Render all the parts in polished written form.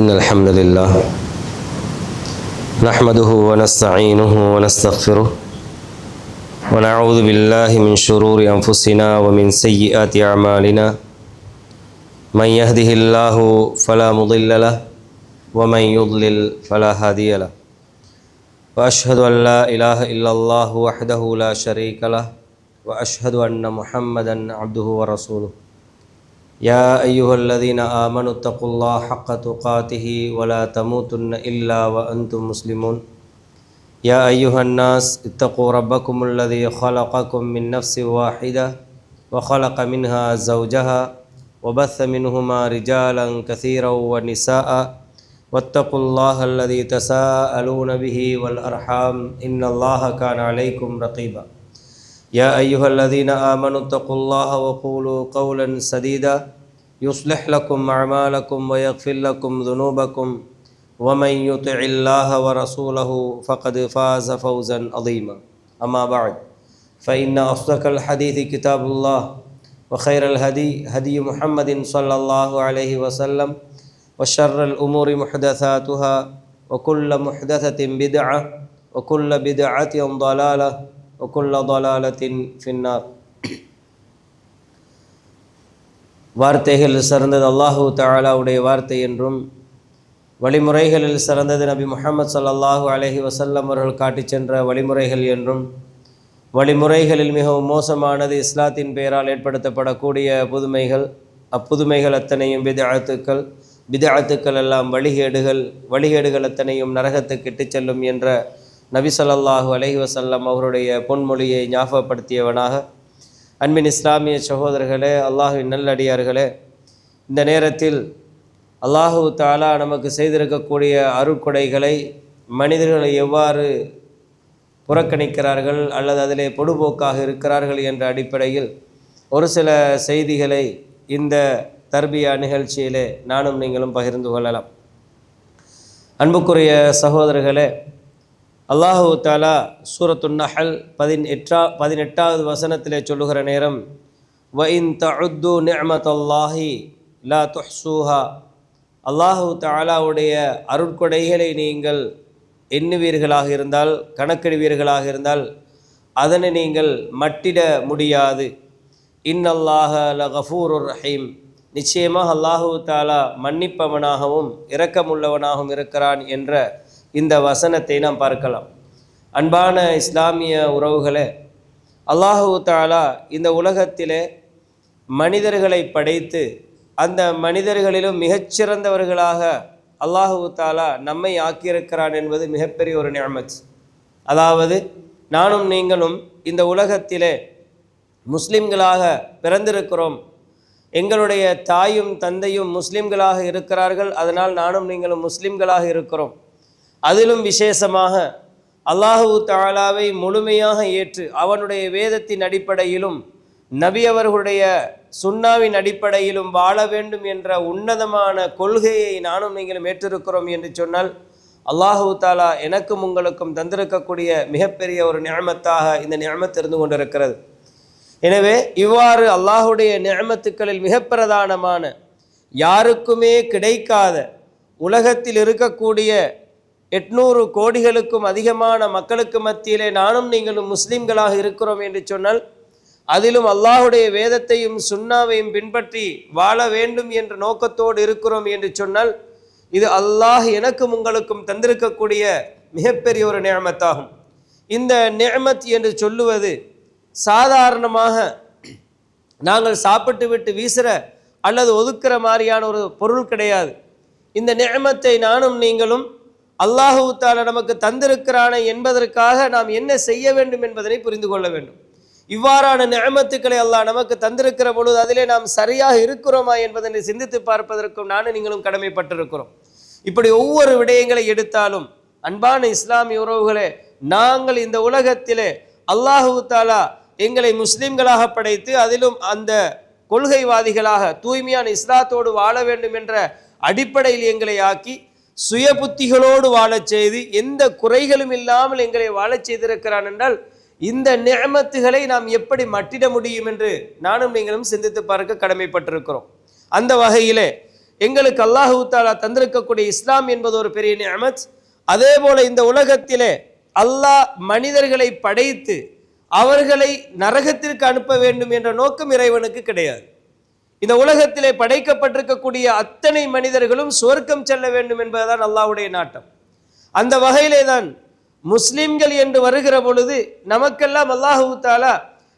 إن الحمد لله نحمده ونستعينه ونستغفره ونعوذ بالله من شرور أنفسنا ومن سيئات أعمالنا من يهده الله فلا مضل له ومن يضلل فلا هادي له وأشهد أن لا إله إلا الله وحده لا شريك له وأشهد أن محمدا عبده ورسوله يا أيها الذين آمنوا اتقوا الله حق تقاته ولا تموتن إلا وأنتم مسلمون يا أيها الناس اتقوا ربكم الذي خلقكم من نفس واحدة وخلق منها زوجها وبث منهما رجالا كثيرا ونساء واتقوا الله الذي تساءلون به والأرحام إن الله كان عليكم رقيبا يا أيها الذين آمنوا اتقوا الله وقولوا قولا سديدا يصلح لكم أعمالكم ويغفر لكم ذنوبكم ومن يطع الله ورسوله فقد فاز فوزا عظيما أما بعد فإن أصدق الحديث كتاب الله وخير الهدي هدي محمد صلى الله عليه وسلم وشر الأمور محدثاتها وكل محدثة بدعة وكل بدعة ضلالة وكل ضلالة في النار. வார்த்தைகள் சிறந்தது அல்லாஹு தஆலாவுடைய வார்த்தை என்றும் வழிமுறைகளில் சிறந்தது நபி முஹம்மது ஸல்லல்லாஹு அலைஹி வஸல்லம் அவர்கள் காட்டி சென்ற வழிமுறைகள் என்றும் வழிமுறைகளில் மிகவும் மோசமானது இஸ்லாத்தின் பெயரால் ஏற்படுத்தப்படக்கூடிய புதுமைகள், அப்புதுமைகள் அத்தனையும் பிதஅத்துக்கள் எல்லாம் வழிகேடுகள் அத்தனையும் நரகத்துக்கு இட்டுச் செல்லும் என்ற நபி ஸல்லல்லாஹு அலைஹி வஸல்லம் அவருடைய பொன்மொழியை ஞாபகப்படுத்தியவனாக, அன்பின் இஸ்லாமிய சகோதரர்களே, அல்லாஹுவின் நல்லடியார்களே, இந்த நேரத்தில் அல்லாஹு தஆலா நமக்கு செய்திருக்கக்கூடிய அருட்கொடைகளை மனிதர்களை எவ்வாறு புறக்கணிக்கிறார்கள் அல்லது அதிலே பொடுபோக்காக இருக்கிறார்கள் என்ற அடிப்படையில் ஒரு சில செய்திகளை இந்த தர்பியா நிகழ்ச்சியிலே நானும் நீங்களும் பகிர்ந்து கொள்ளலாம். அன்புக்குரிய சகோதரர்களே, அல்லாஹு தஆலா சூரத்துன் நஹல் 18வது வசனத்திலே சொல்லுகிற நேரம், வ இன் தஉது நிஅமத்தல்லாஹி லா துஹ்ஸூஹா, அல்லாஹு தஆலாவுடைய அருட்கொடைகளை நீங்கள் எண்ணுவீர்களாக இருந்தால், கணக்கிடுவீர்களாக இருந்தால் அதனை நீங்கள் மட்டிட முடியாது. இன்னல்லாஹ லகஃபூருர் ரஹீம், நிச்சயமாக அல்லாஹு தஆலா மன்னிப்பவனாகவும் இரக்கமுள்ளவனாகவும் இருக்கிறான் என்ற இந்த வசனத்தை நாம் பார்க்கலாம். அன்பான இஸ்லாமிய உறவுகளே, அல்லாஹு தஆலா இந்த உலகத்திலே மனிதர்களை படைத்து அந்த மனிதர்களிலும் மிகச்சிறந்தவர்களாக அல்லாஹு தஆலா நம்மை ஆக்கியிருக்கிறான் என்பது மிகப்பெரிய ஒரு நிஅமத். அதாவது நானும் நீங்களும் இந்த உலகத்திலே முஸ்லிம்களாக பிறந்திருக்கிறோம். எங்களுடைய தாயும் தந்தையும் முஸ்லிம்களாக இருக்கிறார்கள். அதனால் நானும் நீங்களும் முஸ்லிம்களாக இருக்கிறோம். அதிலும் விசேஷமாக அல்லாஹு தஆலாவை முழுமையாக ஏற்று அவனுடைய வேதத்தின் அடிப்படையிலும் நபி அவர்களுடைய சுன்னாவின் அடிப்படையிலும் வாழ வேண்டும் என்ற உன்னதமான கொள்கையை நானும் நீங்களும் ஏற்றிருக்கிறோம் என்று சொன்னால் அல்லாஹு தஆலா எனக்கும் உங்களுக்கும் தந்திருக்கக்கூடிய மிகப்பெரிய ஒரு நிஅமத்தாக இந்த நிஅமத் இருந்து கொண்டிருக்கிறது. எனவே இவ்வாறு அல்லாஹுடைய நிஅமத்துக்களில் மிக பிரதானமான, யாருக்குமே கிடைக்காத, உலகத்தில் இருக்கக்கூடிய 800 கோடிகளுக்கும் அதிகமான மக்களுக்கு மத்தியிலே நானும் நீங்களும் முஸ்லிம்களாக இருக்கிறோம் என்று சொன்னால், அதிலும் அல்லாஹுடைய வேதத்தையும் சுன்னாவையும் பின்பற்றி வாழ வேண்டும் என்ற நோக்கத்தோடு இருக்கிறோம் என்று சொன்னால், இது அல்லாஹ் எனக்கும் உங்களுக்கும் தந்திருக்கக்கூடிய மிகப்பெரிய ஒரு நிஅமத்தாகும். இந்த நிஅமத் என்று சொல்லுவது சாதாரணமாக நாங்கள் சாப்பிட்டு விட்டு வீசுகிற அல்லது ஒதுக்குற மாதிரியான ஒரு பொருள் கிடையாது. இந்த நிஅமத்தை நானும் நீங்களும் அல்லாஹு தஆலா நமக்கு தந்திருக்கிறானே என்பதற்காக நாம் என்ன செய்ய வேண்டும் என்பதனை புரிந்து கொள்ள வேண்டும். இவ்வாறான நிஅமத்துக்களை அல்லாஹ் நமக்கு தந்திருக்கிற பொழுது அதிலே நாம் சரியாக இருக்கிறோமா என்பதனை சிந்தித்து பார்ப்பதற்கும் நானும் நீங்களும் கடமைப்பட்டிருக்கிறோம். இப்படி ஒவ்வொரு விடயங்களை எடுத்தாலும் அன்பான இஸ்லாமிய உறவுகளே, நாங்கள் இந்த உலகத்திலே அல்லாஹு தஆலா எங்களை முஸ்லிம்களாக படைத்து அதிலும் அந்த கொள்கைவாதிகளாக தூய்மையான இஸ்லாத்தோடு வாழ வேண்டும் என்ற அடிப்படையில் எங்களை ஆக்கி சுய புத்திகளோடு வாழச் செய்து எந்த குறைகளும் இல்லாமல் எங்களை வாழச் செய்திருக்கிறான் என்றால், இந்த நிஅமத்துகளை நாம் எப்படி மட்டிட முடியும் என்று நானும் நீங்களும் சிந்தித்து பார்க்க கடமைப்பட்டிருக்கிறோம். அந்த வகையிலே எங்களுக்கு அல்லாஹு தஆலா தந்திருக்கக்கூடிய இஸ்லாம் என்பது ஒரு பெரிய நிஅமத். அதே போல இந்த உலகத்திலே அல்லாஹ் மனிதர்களை படைத்து அவர்களை நரகத்திற்கு அனுப்ப வேண்டும் என்ற நோக்கம் இறைவனுக்கு கிடையாது. இந்த உலகத்திலே படைக்கப்பட்டிருக்கக்கூடிய அத்தனை மனிதர்களும் சுவர்க்கம் செல்ல வேண்டும் என்பதுதான் அல்லாஹ்வுடைய நாட்டம். அந்த வகையிலே தான் முஸ்லிம்கள் என்று வருகிற பொழுது நமக்கெல்லாம் அல்லாஹு தஆலா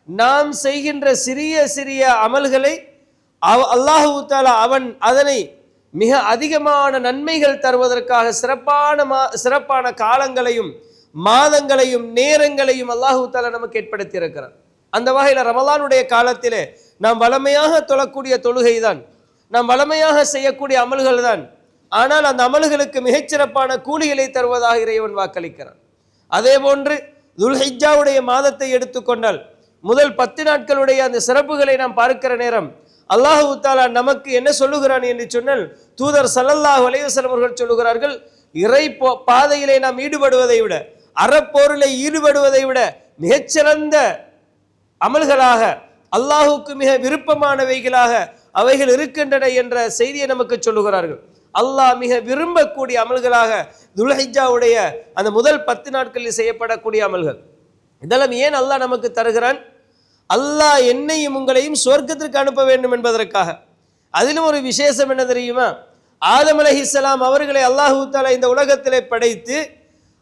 நாம் செய்கின்ற சிறிய சிறிய அமல்களை அல்லாஹு தஆலா அவன் அதனை மிக அதிகமான நன்மைகள் தருவதற்காக சிறப்பான காலங்களையும் மாதங்களையும் நேரங்களையும் அல்லாஹு தஆலா நமக்கு ஏற்படுத்தி இருக்கிறார். அந்த வகையில் ரமலானுடைய காலத்திலே நாம் வளமையாக தொழக்கூடிய தொழுகை தான், நாம் வளமையாக செய்யக்கூடிய அமல்கள் தான். ஆனால் அந்த அமல்களுக்கு மிகச்சிறப்பான கூலிகளை தருவதாக இறைவன் வாக்களிக்கிறான். அதே போன்று துல்ஹிஜ்ஜாவுடைய மாதத்தை எடுத்துக்கொண்டால் முதல் 10 நாட்களுடைய அந்த சிறப்புகளை நாம் பார்க்கிற நேரம் அல்லாஹு தஆலா நமக்கு என்ன சொல்லுகிறான் என்று சொன்னால், தூதர் ஸல்லல்லாஹு அலைஹி வஸல்லம் அவர்கள் சொல்லுகிறார்கள், இறை பாதையிலே நாம் ஈடுபடுவதை விட அறப்போரிலே ஈடுபடுவதை விட மிகச்சிறந்த அமல்களாக அல்லாஹுக்கு மிக விருப்பமானவைகளாக அவைகள் இருக்கின்றன என்ற செய்தியை நமக்கு சொல்லுகிறார்கள். அல்லாஹ் மிக விரும்பக்கூடிய அமல்களாக துல்ஹிஜ்ஜாவுடைய அந்த முதல் 10 நாட்களில் செய்யப்படக்கூடிய அமல்கள். இதெல்லாம் ஏன் அல்லாஹ் நமக்கு தருகிறான்? அல்லாஹ் என்னையும் உங்களையும் சொர்க்கத்திற்கு அனுப்ப வேண்டும் என்பதற்காக. அதிலும் ஒரு விசேஷம் என்ன தெரியுமா? ஆதம் அலைஹிஸ்ஸலாம் அவர்களை அல்லாஹு தஆலா இந்த உலகத்திலே படைத்து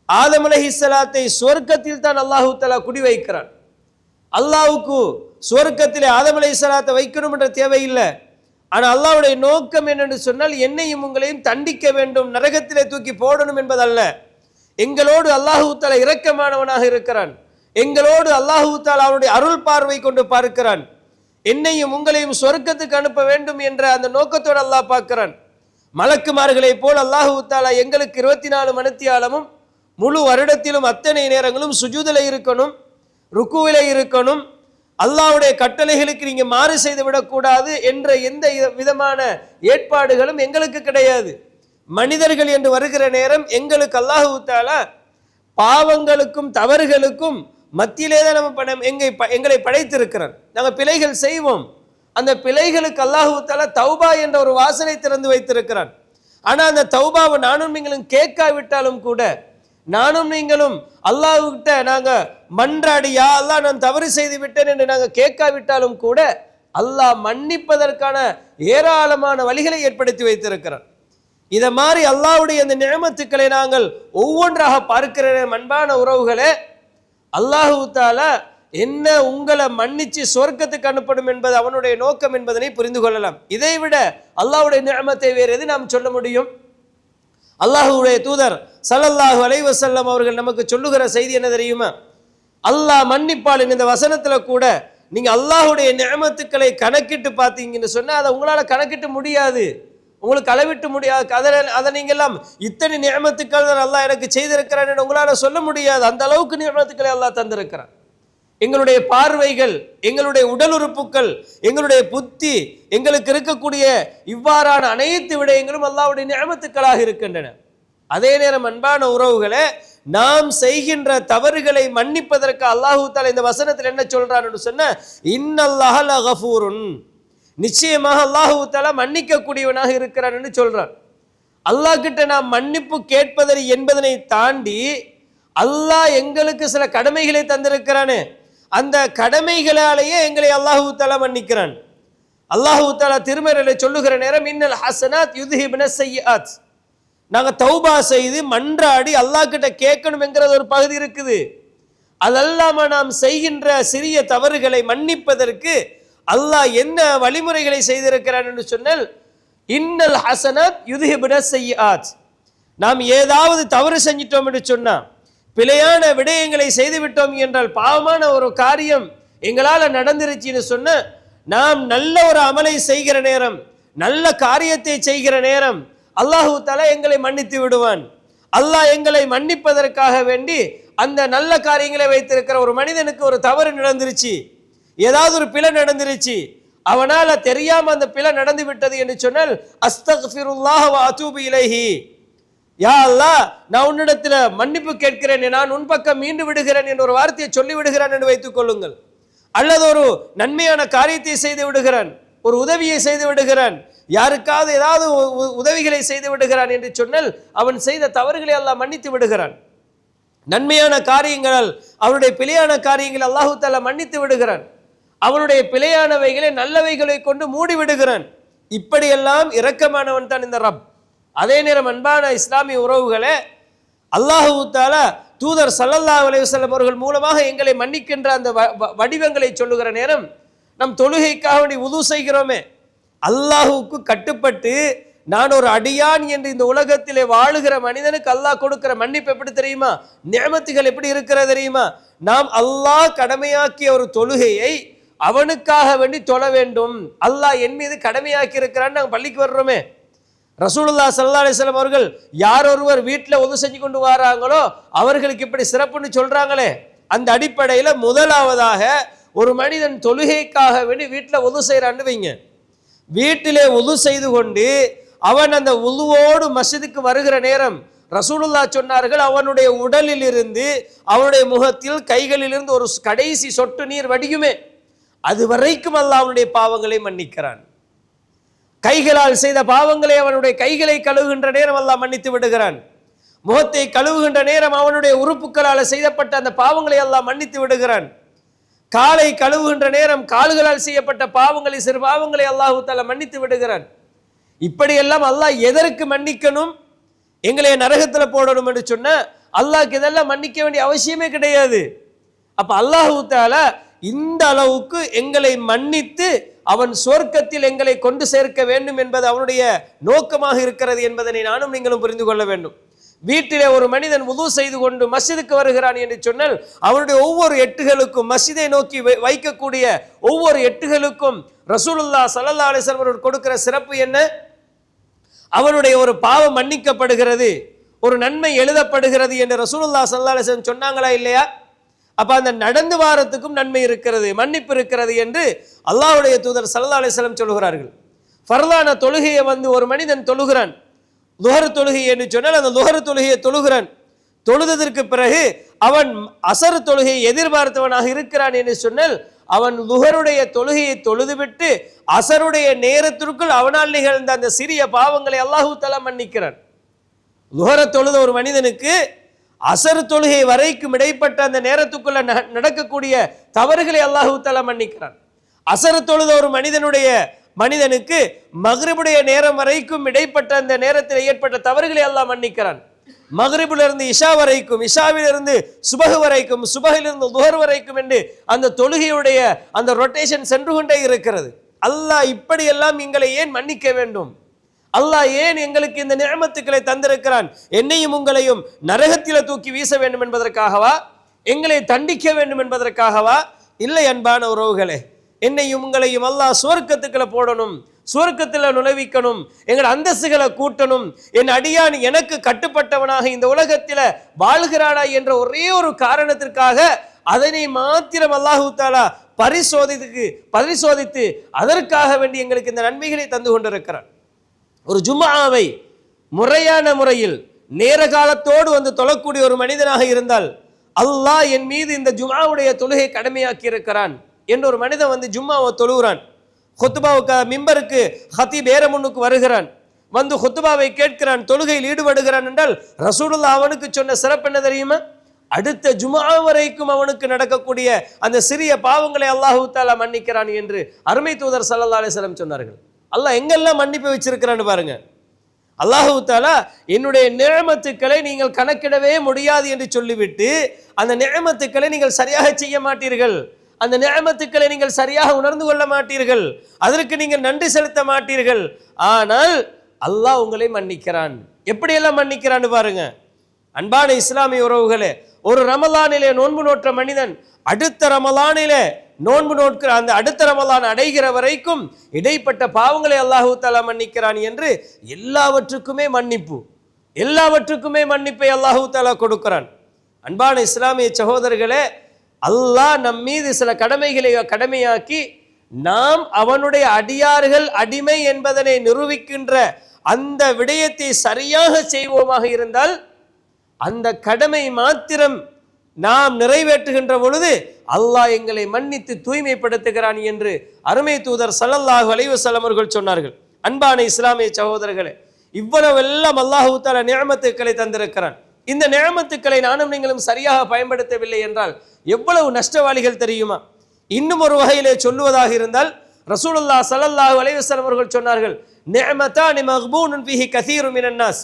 ஆதம் அலைஹிஸ்ஸலாத்தை சொர்க்கத்தில் தான் அல்லாஹு தஆலா குடி வைக்கிறான். அல்லாஹ்வுக்கு சொர்க்கத்திலே ஆதம் அலைஹிஸ்ஸலாத்தை வைக்கணும் என்ற தேவையில்லை. ஆனால் அல்லாஹ்வுடைய நோக்கம் என்னென்று சொன்னால், என்னையும் உங்களையும் தண்டிக்க வேண்டும், நரகத்திலே தூக்கி போடணும் என்பதல்ல. எங்களோடு அல்லாஹு தஆலா இரக்கமானவனாக இருக்கிறான், எங்களோடு அல்லாஹு தஆலா அவருடைய அருள் பார்வை கொண்டு பார்க்கிறான். என்னையும் உங்களையும் சொர்க்கத்துக்கு அனுப்ப வேண்டும் என்ற அந்த நோக்கத்தோடு அல்லாஹ் பார்க்கிறான். மலக்குமார்களை போல் அல்லாஹு தஆலா எங்களுக்கு 24 மணித்தியாலமும் முழு வருடத்திலும் அத்தனை நேரங்களும் சுஜூதில் இருக்கணும், ருக்குவில இருக்கணும், அல்லாஹ்வுடைய கட்டளைகளுக்கு நீங்க மாறு செய்து விடக்கூடாது என்ற எந்த விதமான ஏற்பாடுகளும் எங்களுக்கு கிடையாது. மனிதர்கள் என்று வருகிற நேரம் எங்களுக்கு அல்லாஹு தஆலா பாவங்களுக்கும் தவறுகளுக்கும் மத்தியிலே தான் எங்களை படைத்திருக்கிறான். நாங்கள் பிழைகள் செய்வோம். அந்த பிழைகளுக்கு அல்லாஹு தஆலா தௌபா என்ற ஒரு வாசலை திறந்து வைத்திருக்கிறான். ஆனால் அந்த தௌபாவை நானும் நீங்களும் கேட்காவிட்டாலும் கூட, நானும் நீங்களும் அல்லாஹ்கிட்ட நாங்கள் மன்றாடி யா அல்லாஹ் நான் தவறு செய்து விட்டேன் என்று நாங்கள் கேட்காவிட்டாலும் கூட அல்லாஹ் மன்னிப்பதற்கான ஏராளமான வழிகளை ஏற்படுத்தி வைத்திருக்கிறான். இதை மாதிரி அல்லாஹ்வுடைய அந்த நிஅமத்துக்களை நாங்கள் ஒவ்வொன்றாக பார்க்கிற அன்பான உறவுகளே, அல்லாஹு தஆலா என்ன உங்களை மன்னிச்சு சொர்க்கத்துக்கு அனுப்பணும் என்பது அவனுடைய நோக்கம் என்பதனை புரிந்து கொள்ளலாம். இதை விட அல்லாஹ்வுடைய நிஅமத்தை வேறு எது நாம் சொல்ல முடியும்? அல்லாஹ்வுடைய தூதர் ஸல்லல்லாஹு அலைஹி வஸல்லம் அவர்கள் நமக்கு சொல்லுகிற செய்தி என்ன தெரியுமா? அல்லாஹ் மன்னிப்பாள். இந்த வசனத்துல கூட நீங்க அல்லாஹ்வுடைய நிஅமத்துக்களை கணக்கிட்டு பார்த்தீங்கன்னு சொன்னா அதை உங்களால கணக்கிட்டு முடியாது, உங்களுக்கு அளவிட்டு முடியாது. அதை நீங்க எல்லாம் இத்தனை நிஅமத்துக்கள் அல்லாஹ் எனக்கு செய்திருக்கிறான் என்று உங்களால சொல்ல முடியாது. அந்த அளவுக்கு நிஅமத்துக்களை அல்லாஹ் தந்திருக்கிறான். எங்களுடைய பார்வைகள், எங்களுடைய உடல் உறுப்புகள், எங்களுடைய புத்தி, எங்களுக்கு இருக்கக்கூடிய இவ்வாறான அனைத்து விடயங்களும் அல்லாஹ்வுடைய நிஅமத்துக்களாக இருக்கின்றன. அதே நேரம் அன்பான உறவுகளே, நாம் செய்கின்ற தவறுகளை மன்னிப்பதற்கு அல்லாஹு தஆலா இந்த வசனத்தில் என்ன சொல்றான் என்று சொன்னா, இன்னல்லாஹ லகஃபூருன், நிச்சயமாக அல்லாஹு தஆலா மன்னிக்க கூடியவனாக இருக்கிறான் என்று சொல்றான். அல்லாஹ் கிட்ட நாம் மன்னிப்பு கேட்பது என்பதனை தாண்டி அல்லாஹ் எங்களுக்கு சில கடமைகளை தந்திருக்கிறானே, அந்த கடமைகளாலேயே எங்களை அல்லாஹு தஆலா மன்னிக்கிறான். அல்லாஹு தஆலா திருமறையிலே சொல்லுகிற நேரம், இன்னல் ஹஸனாத் யுத்ஹிபுன ஸய்யிஆத், நாங்கள் தௌபா செய்து மன்றாடி அல்லாஹ் கிட்ட கேட்கணும் என்கிறது ஒரு பகுதி இருக்குது. அதல்லாம நாம் செய்கின்ற சிறிய தவறுகளை மன்னிப்பதற்கு அல்லாஹ் என்ன வழிமுறைகளை செய்திருக்கிறான் என்று சொன்னால், இன்னல் ஹஸனாத் யுத்ஹிபுன ஸய்யிஆத், நாம் ஏதாவது தவறு செஞ்சிட்டோம் என்று சொன்னா, பிழையான விடயங்களை செய்துவிட்டோம் என்றால், பாவமான ஒரு காரியம் எங்களால் நடந்துருச்சுன்னு சொன்ன, நாம் நல்ல ஒரு அமலை செய்கிற நேரம், நல்ல காரியத்தை செய்கிற நேரம் அல்லாஹு தஆலா எங்களை மன்னித்து விடுவான். அல்லாஹ் எங்களை மன்னிப்பதற்காக வேண்டி அந்த நல்ல காரியங்களை வைத்திருக்கிற ஒரு மனிதனுக்கு ஒரு தவறு நடந்துருச்சு, ஏதாவது ஒரு பிழை நடந்துருச்சு, அவனால தெரியாம அந்த பிழை நடந்து விட்டது என்று சொன்னால், அஸ்தக்ஃபிருல்லாஹ் வ அதூபு இலைஹி, யா அல்லாஹ் நான் உன்னிடத்தில் மன்னிப்பு கேட்கிறேன், நான் உன் பக்கம் மீண்டு விடுகிறேன் என்ற ஒரு வார்த்தையை சொல்லி விடுகிறான் என்று வைத்துக் கொள்ளுங்கள். அல்லது ஒரு நன்மையான காரியத்தை செய்து விடுகிறான், ஒரு உதவியை செய்து விடுகிறான், யாருக்காவது ஏதாவது உதவிகளை செய்து விடுகிறான் என்று சொன்னால் அவன் செய்த தவறுகளை அல்லாஹ் மன்னித்து விடுகிறான். நன்மையான காரியங்களால் அவனுடைய பிழையான காரியங்களை அல்லாஹு தஆலா மன்னித்து விடுகிறான். அவனுடைய பிழையானவைகளை நல்லவைகளை கொண்டு மூடி விடுகிறான். இப்படியெல்லாம் இரக்கமானவன் தான் இந்த ரப். அதே நேரம் அன்பான இஸ்லாமிய உறவுகளே, அல்லாஹு தஆலா தூதர் ஸல்லல்லாஹு அலைஹி வஸல்லம் அவர்கள் மூலமாக எங்களை மன்னிக்கின்ற அந்த வடிவங்களை சொல்லுகிற நேரம், நம் தொழுகைக்காக வேண்டி வுது செய்கிறோமே, அல்லாஹுவுக்கு கட்டுப்பட்டு நான் ஒரு அடியான் என்று இந்த உலகத்திலே வாழுகிற மனிதனுக்கு அல்லாஹ் கொடுக்கிற மன்னிப்பு எப்படி தெரியுமா? நியமத்துகள் எப்படி இருக்கிறது தெரியுமா? நாம் அல்லாஹ் கடமையாக்கிய ஒரு தொழுகையை அவனுக்காக வேண்டி தொழ வேண்டும். அல்லாஹ் என் மீது கடமையாக்கி இருக்கிறான்னு நாங்கள் பள்ளிக்கு வர்றோமே. ரசூலுல்லாஹ் ஸல்லல்லாஹு அலைஹி வஸல்லம் அவர்கள் யார் ஒருவர் வீட்டில் உது செஞ்சு கொண்டு வராங்களோ அவர்களுக்கு இப்படி சிறப்புன்னு சொல்றாங்களே, அந்த அடிப்படையில் முதலாவதாக ஒரு மனிதன் தொழுகைக்காக வேண்டி வீட்டில் உது செய்கிறான்னு வைங்க. வீட்டிலே உது செய்து கொண்டு அவன் அந்த உதுவோடு மஸ்ஜிதுக்கு வருகிற நேரம் ரசூலுல்லாஹ் சொன்னார்கள், அவனுடைய உடலில் இருந்து அவனுடைய முகத்தில் கைகளிலிருந்து ஒரு கடைசி சொட்டு நீர் வடியுமே, அது வரைக்கும் அல்லாஹ் அவனுடைய பாவங்களை மன்னிக்கிறான். கைகளால் செய்த பாவங்களை அவனுடைய கைகளை கழுவுகின்ற நேரம் அல்லாஹ் மன்னித்து விடுகிறான். முகத்தை கழுவுகின்ற நேரம் அவனுடைய உறுப்புகளால் செய்யப்பட்ட அந்த பாவங்களை அல்லாஹ் மன்னித்து விடுகிறான். காலை கழுவுகின்ற நேரம் கால்களால் செய்யப்பட்ட பாவங்களை, சிறு பாவங்களை அல்லாஹு தஆலா மன்னித்து விடுகிறான். இப்படியெல்லாம் அல்லாஹ் எதற்கு மன்னிக்கணும்? எங்களை நரகத்தில் போடணும் என்று சொன்ன அல்லாஹ்க்கு இதெல்லாம் மன்னிக்க வேண்டிய அவசியமே கிடையாது. அப்ப அல்லாஹு தஆலா இந்த அளவுக்கு எங்களை மன்னித்து அவன் சொர்க்கத்தில் எங்களை கொண்டு சேர்க்க வேண்டும் என்பது அவனுடைய நோக்கமாக இருக்கிறது என்பதனை நானும் நீங்களும் புரிந்து கொள்ள வேண்டும். வீட்டிலே ஒரு மனிதன் வுது செய்து கொண்டு மஸ்ஜிதுக்கு வருகிறான் என்று சொன்னால் அவனுடைய ஒவ்வொரு எட்டுகளுக்கும், மஸ்ஜிதை நோக்கி வைக்கக்கூடிய ஒவ்வொரு எட்டுகளுக்கும் ரசூலுல்லாஹ் ஸல்லல்லாஹு அலைஹி வஸல்லம் அவர்கள் கொடுக்கிற சிறப்பு என்ன? அவனுடைய ஒரு பாவம் மன்னிக்கப்படுகிறது, ஒரு நன்மை எழுதப்படுகிறது என்று ரசூலுல்லாஹ் ஸல்லல்லாஹு அலைஹி வஸல்லம் சொன்னாங்களா இல்லையா? அப்ப அந்த நடந்து வாரத்துக்கும் நன்மை இருக்கிறது, மன்னிப்பு இருக்கிறது என்று அல்லாஹ்வுடைய தூதர் ஸல்லல்லாஹு அலைஹி வஸல்லம் சொல்கிறார்கள். ஃபர்லான தொழுகையை ஒரு மனிதன் தொழுகிறான், லுஹர் தொழுகை என்று சொன்னால் அந்த லுஹர் தொழுகையை தொழுகிறான். தொழுததற்கு பிறகு அவன் அசர் தொழுகையை எதிர்பார்த்தவனாக இருக்கிறான் என்று சொன்னால் அவன் லுஹருடைய தொழுகையை தொழுதுவிட்டு அசருடைய நேரத்திற்குள் அவனால் நிகழ்ந்த அந்த சிறிய பாவங்களை அல்லாஹு தஆலா மன்னிக்கிறான். லுஹர தொழுத ஒரு மனிதனுக்கு அசர் தொழுகை வரைக்கும் இடைப்பட்ட அந்த நேரத்துக்குள்ள நடக்கக்கூடிய தவறுகளை அல்லாஹு தஆலா மன்னிக்கிறான். அசர் தொழுத ஒரு மனிதனுக்கு மக்ரிபுடைய நேரம் வரைக்கும் இடைப்பட்ட அந்த நேரத்தில் ஏற்பட்ட தவறுகளை அல்லாஹ் மன்னிக்கிறான். மக்ரிபிலிருந்து இஷா வரைக்கும், இஷாவிலிருந்து சுபஹ் வரைக்கும், சுபஹிலிருந்து லுஹர் வரைக்கும் என்று அந்த தொழுகையுடைய அந்த ரொட்டேஷன் சென்று கொண்டே இருக்கிறது. அல்லாஹ் இப்படியெல்லாம் எங்களை ஏன் மன்னிக்க வேண்டும்? அல்லாஹ் ஏன் எங்களுக்கு இந்த நிஅமத்துக்களை தந்திருக்கிறான்? என்னையும் உங்களையும் நரகத்தில் தூக்கி வீச வேண்டும் என்பதற்காகவா? எங்களை தண்டிக்க வேண்டும் என்பதற்காகவா? இல்லை அன்பான உறவுகளே, என்னையும் உங்களையும் அல்லாஹ் சுவர்க்கத்துக்களை போடணும், சுவர்க்கத்தில் நுழைவிக்கணும், எங்கள் அந்தஸ்துகளை கூட்டணும், என் அடியான் எனக்கு கட்டுப்பட்டவனாக இந்த உலகத்தில் வாழ்கிறானா என்ற ஒரே ஒரு காரணத்திற்காக அதனை மாத்திரம் அல்லாஹு தஆலா பரிசோதித்து அதற்காக வேண்டி எங்களுக்கு இந்த நன்மைகளை தந்து கொண்டிருக்கிறான். ஒரு ஜும்ஆவை முறையான முறையில் நேர காலத்தோடு தொழக்கூடிய ஒரு மனிதனாக இருந்தால் அல்லாஹ் என் மீது இந்த ஜும்ஆவுடைய தொழுகை கடமையாக்கி இருக்கிறான் என்று ஒரு மனிதன் ஜும்ஆவை தொழுகிறான். ஹுத்பாவுக்கு மிம்பருக்கு ஹத்தீப் முன்னுக்கு வருகிறான், ஹுத்பாவை கேட்கிறான், தொழுகையில் ஈடுபடுகிறான் என்றால் ரசூலுல்லாஹ் அவனுக்கு சொன்ன சிறப்பு என்ன தெரியுமா? அடுத்த ஜும்ஆ வரைக்கும் அவனுக்கு நடக்கக்கூடிய அந்த சிறிய பாவங்களை அல்லாஹு தஆலா மன்னிக்கிறான் என்று அருமை தூதர் ஸல்லல்லாஹு அலைஹி வஸல்லம் சொன்னார்கள். அல்லாஹ் எங்கெல்லாம் மன்னிப்பு வச்சிருக்கிறான்னு பாருங்க. அல்லாஹு தஆலா என்னுடைய நிஅமத்துக்களை நீங்கள் கணக்கிடவே முடியாது என்று சொல்லிவிட்டு அந்த நிஅமத்துக்களை நீங்கள் சரியாக செய்ய மாட்டீர்கள், அந்த நிஅமத்துக்களை நீங்கள் சரியாக உணர்ந்து கொள்ள மாட்டீர்கள், அதற்கு நீங்கள் நன்றி செலுத்த மாட்டீர்கள். ஆனால் அல்லாஹ் உங்களை மன்னிக்கிறான். எப்படியெல்லாம் மன்னிக்கிறான்னு பாருங்க. அன்பான இஸ்லாமிய உறவுகளே, ஒரு ரமலானிலே நோன்பு நோற்ற மனிதன் அடுத்த ரமலானிலே நோன்பு நோட்கிற அந்த அடுத்த ரமலான் அடைகிற வரைக்கும் இடைப்பட்ட பாவங்களை அல்லாஹு தஆலா மன்னிக்கிறான் என்று எல்லாவற்றுக்குமே மன்னிப்பை அல்லாஹு தஆலா கொடுக்கிறான். அன்பான இஸ்லாமிய சகோதரர்களே, அல்லாஹ் நம் மீது சில கடமைகளை கடமையாக்கி நாம் அவனுடைய அடியார்கள், அடிமை என்பதனை நிரூபிக்கின்ற அந்த விடயத்தை சரியாக செய்வோமாக இருந்தால் அந்த கடமை மாத்திரம் நாம் நிறைவேற்றுகின்ற பொழுது அல்லாஹ் எங்களை மன்னித்து தூய்மைப்படுத்துகிறான் என்று அருமை தூதர் ஸல்லல்லாஹு அலைஹி வஸல்லம் அவர்கள் சொன்னார்கள். அன்பான இஸ்லாமிய சகோதரர்களே, இவ்வளவெல்லாம் அல்லாஹு தஆலா நிஅமத்துக்களை தந்திருக்கிறான். இந்த நிஅமத்துக்களை நானும் நீங்களும் சரியாக பயன்படுத்தவில்லை என்றால் எவ்வளவு நஷ்டவாளிகள் தெரியுமா? இன்னும் ஒரு வகையிலே சொல்லுவதாக இருந்தால், ரசூலுல்லாஹ் ஸல்லல்லாஹு அலைஹி வஸல்லம் அவர்கள் சொன்னார்கள், நிஅமத்தானி மக்பூனுன் ஃபீஹி கஸீரு மினன் நாஸ்.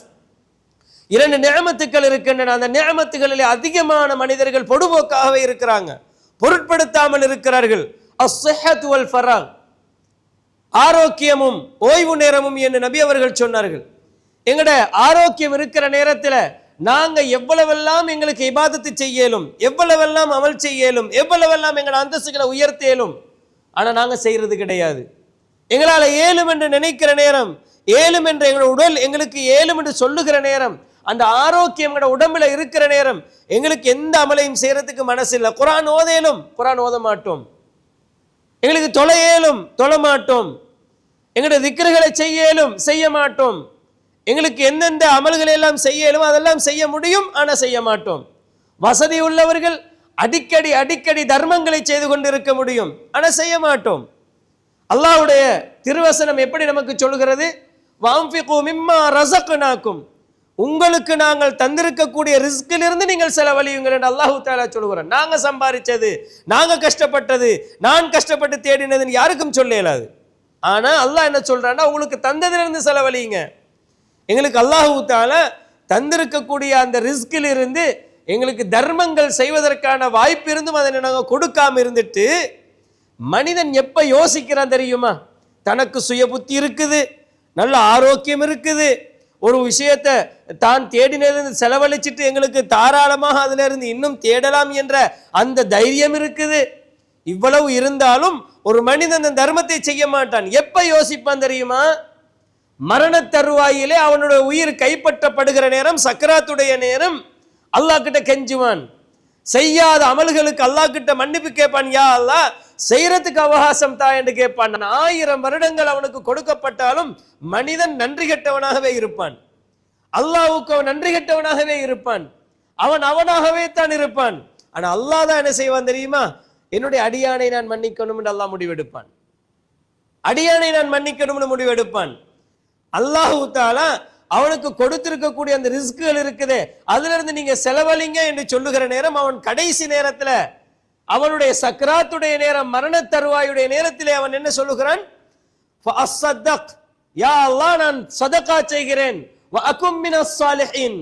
இரண்டு நிஅமத்துக்கள் இருக்கின்றன. அந்த நிஅமத்துகளிலே அதிகமான மனிதர்கள் பொடுபோக்காகவே இருக்கிறாங்க, பொருட்படுத்தாமல் இருக்கிறார்கள். அஸ்ஸஹத்து வல் ஃபராக், ஆரோக்கியமும் ஓய்வு நேரமும் என்று நபி அவர்கள் சொன்னார்கள். எங்கட ஆரோக்கியம் இருக்கிற நேரத்தில் நாங்க எவ்வளவெல்லாம் எங்களுக்கு இபாதத்து செய்யலும், எவ்வளவெல்லாம் அமல் செய்யலும், எவ்வளவெல்லாம் எங்களோட அந்தஸ்துகளை உயர்த்தேலும், ஆனா நாங்க செய்யறது கிடையாது. எங்களால் ஏலும் என்று நினைக்கிற நேரம், ஏலும் என்று எங்களோட உடல் எங்களுக்கு ஏலும் என்று சொல்லுகிற நேரம், அந்த ஆரோக்கியம் எங்களோட உடம்புல இருக்கிற நேரம் எங்களுக்கு எந்த அமலையும் செய்யறதுக்கு மனசு இல்லை. குர்ஆன் ஓதேலும், குர்ஆன் ஓத மாட்டோம். எங்களுக்கு தொலையேலும், தொழ மாட்டோம். எங்களுடைய திக்ருகளை செய்யலும், செய்ய மாட்டோம். எங்களுக்கு எந்தெந்த அமல்களை எல்லாம் செய்யலும் அதெல்லாம் செய்ய முடியும், ஆனா செய்ய மாட்டோம். வசதி உள்ளவர்கள் அடிக்கடி அடிக்கடி தர்மங்களை செய்து கொண்டிருக்க முடியும், ஆனா செய்ய மாட்டோம். அல்லாஹ்வுடைய திருவசனம் எப்படி நமக்கு சொல்கிறது? வஅன்ஃபிகு மிம்மா ரஸக்னாக்கும், உங்களுக்கு நாங்கள் தந்திருக்கக்கூடிய ரிஸ்கிலிருந்து நீங்கள் செலவழியுங்கள் என்று அல்லாஹ் தஆலா சொல்கிறான். நாங்க சம்பாதிச்சது, நாங்க கஷ்டப்பட்டது, நான் கஷ்டப்பட்டு தேடினதுன்னு யாருக்கும் சொல்ல இயலாது. ஆனா அல்லாஹ் என்ன சொல்றான்னா, உங்களுக்கு தந்ததிலிருந்து செலவழியுங்க. எங்களுக்கு அல்லாஹ் தஆலா தந்திருக்கக்கூடிய அந்த ரிஸ்கில் இருந்து எங்களுக்கு தர்மங்கள் செய்வதற்கான வாய்ப்பு இருந்தும் அதை நாங்கள் கொடுக்காம இருந்துட்டு, மனிதன் எப்ப யோசிக்கிறான் தெரியுமா? தனக்கு சுய புத்தி இருக்குது, நல்ல ஆரோக்கியம் இருக்குது, ஒரு விஷயத்தை தான் தேடினிலிருந்து செலவழிச்சிட்டு எங்களுக்கு தாராளமாக அதுல இருந்து இன்னும் தேடலாம் என்ற அந்த தைரியம் இருக்குது. இவ்வளவு இருந்தாலும் ஒரு மனிதன் அந்த தர்மத்தை செய்ய மாட்டான். எப்ப யோசிப்பான் தெரியுமா? மரண தருவாயிலே அவனுடைய உயிர் கைப்பற்றப்படுகிற நேரம், சக்கராத்துடைய நேரம், அல்லாஹ் கிட்ட கெஞ்சுவான். செய்யாத அமல்களுக்கு அல்லாஹ் கிட்ட மன்னிப்பு கேட்பான். யா அல்லாஹ், செய்யறதுக்கு அவகாசம் தா என்று கேட்பான். 1000 வருடங்கள் அவனுக்கு கொடுக்கப்பட்டாலும் மனிதன் நன்றி கெட்டவனாகவே இருப்பான். அல்லாஹ்வுக்கு அவன் நன்றி கெட்டவனாகவே இருப்பான். அவன் அவனாகவே தான் இருப்பான். ஆனா அல்லாஹ் தான் என்ன செய்வான் தெரியுமா? என்னுடைய அடியானை நான் மன்னிக்கணும் என்று அல்லாஹ் முடிவெடுப்பான். அடியானை நான் மன்னிக்கணும்னு முடிவெடுப்பான். அல்லாஹ் தஆலா அவனுக்கு கொடுத்திருக்கக்கூடிய அந்த ரிஸ்குகள் இருக்குதே, அதுல இருந்து நீங்க செலவழிங்க என்று சொல்லுகிற நேரம், அவன் கடைசி நேரத்துல, அவனுடைய சக்ராத்துடைய நேரம், மரண தருவாயுடைய நேரத்திலே அவன் என்ன சொல்லுகிறான்? ஃபஅஸ்ஸதக், யா அல்லாஹ், நான் சதகா செய்கிறேன். வஅகும் மினஸ் ஸாலிஹீன்,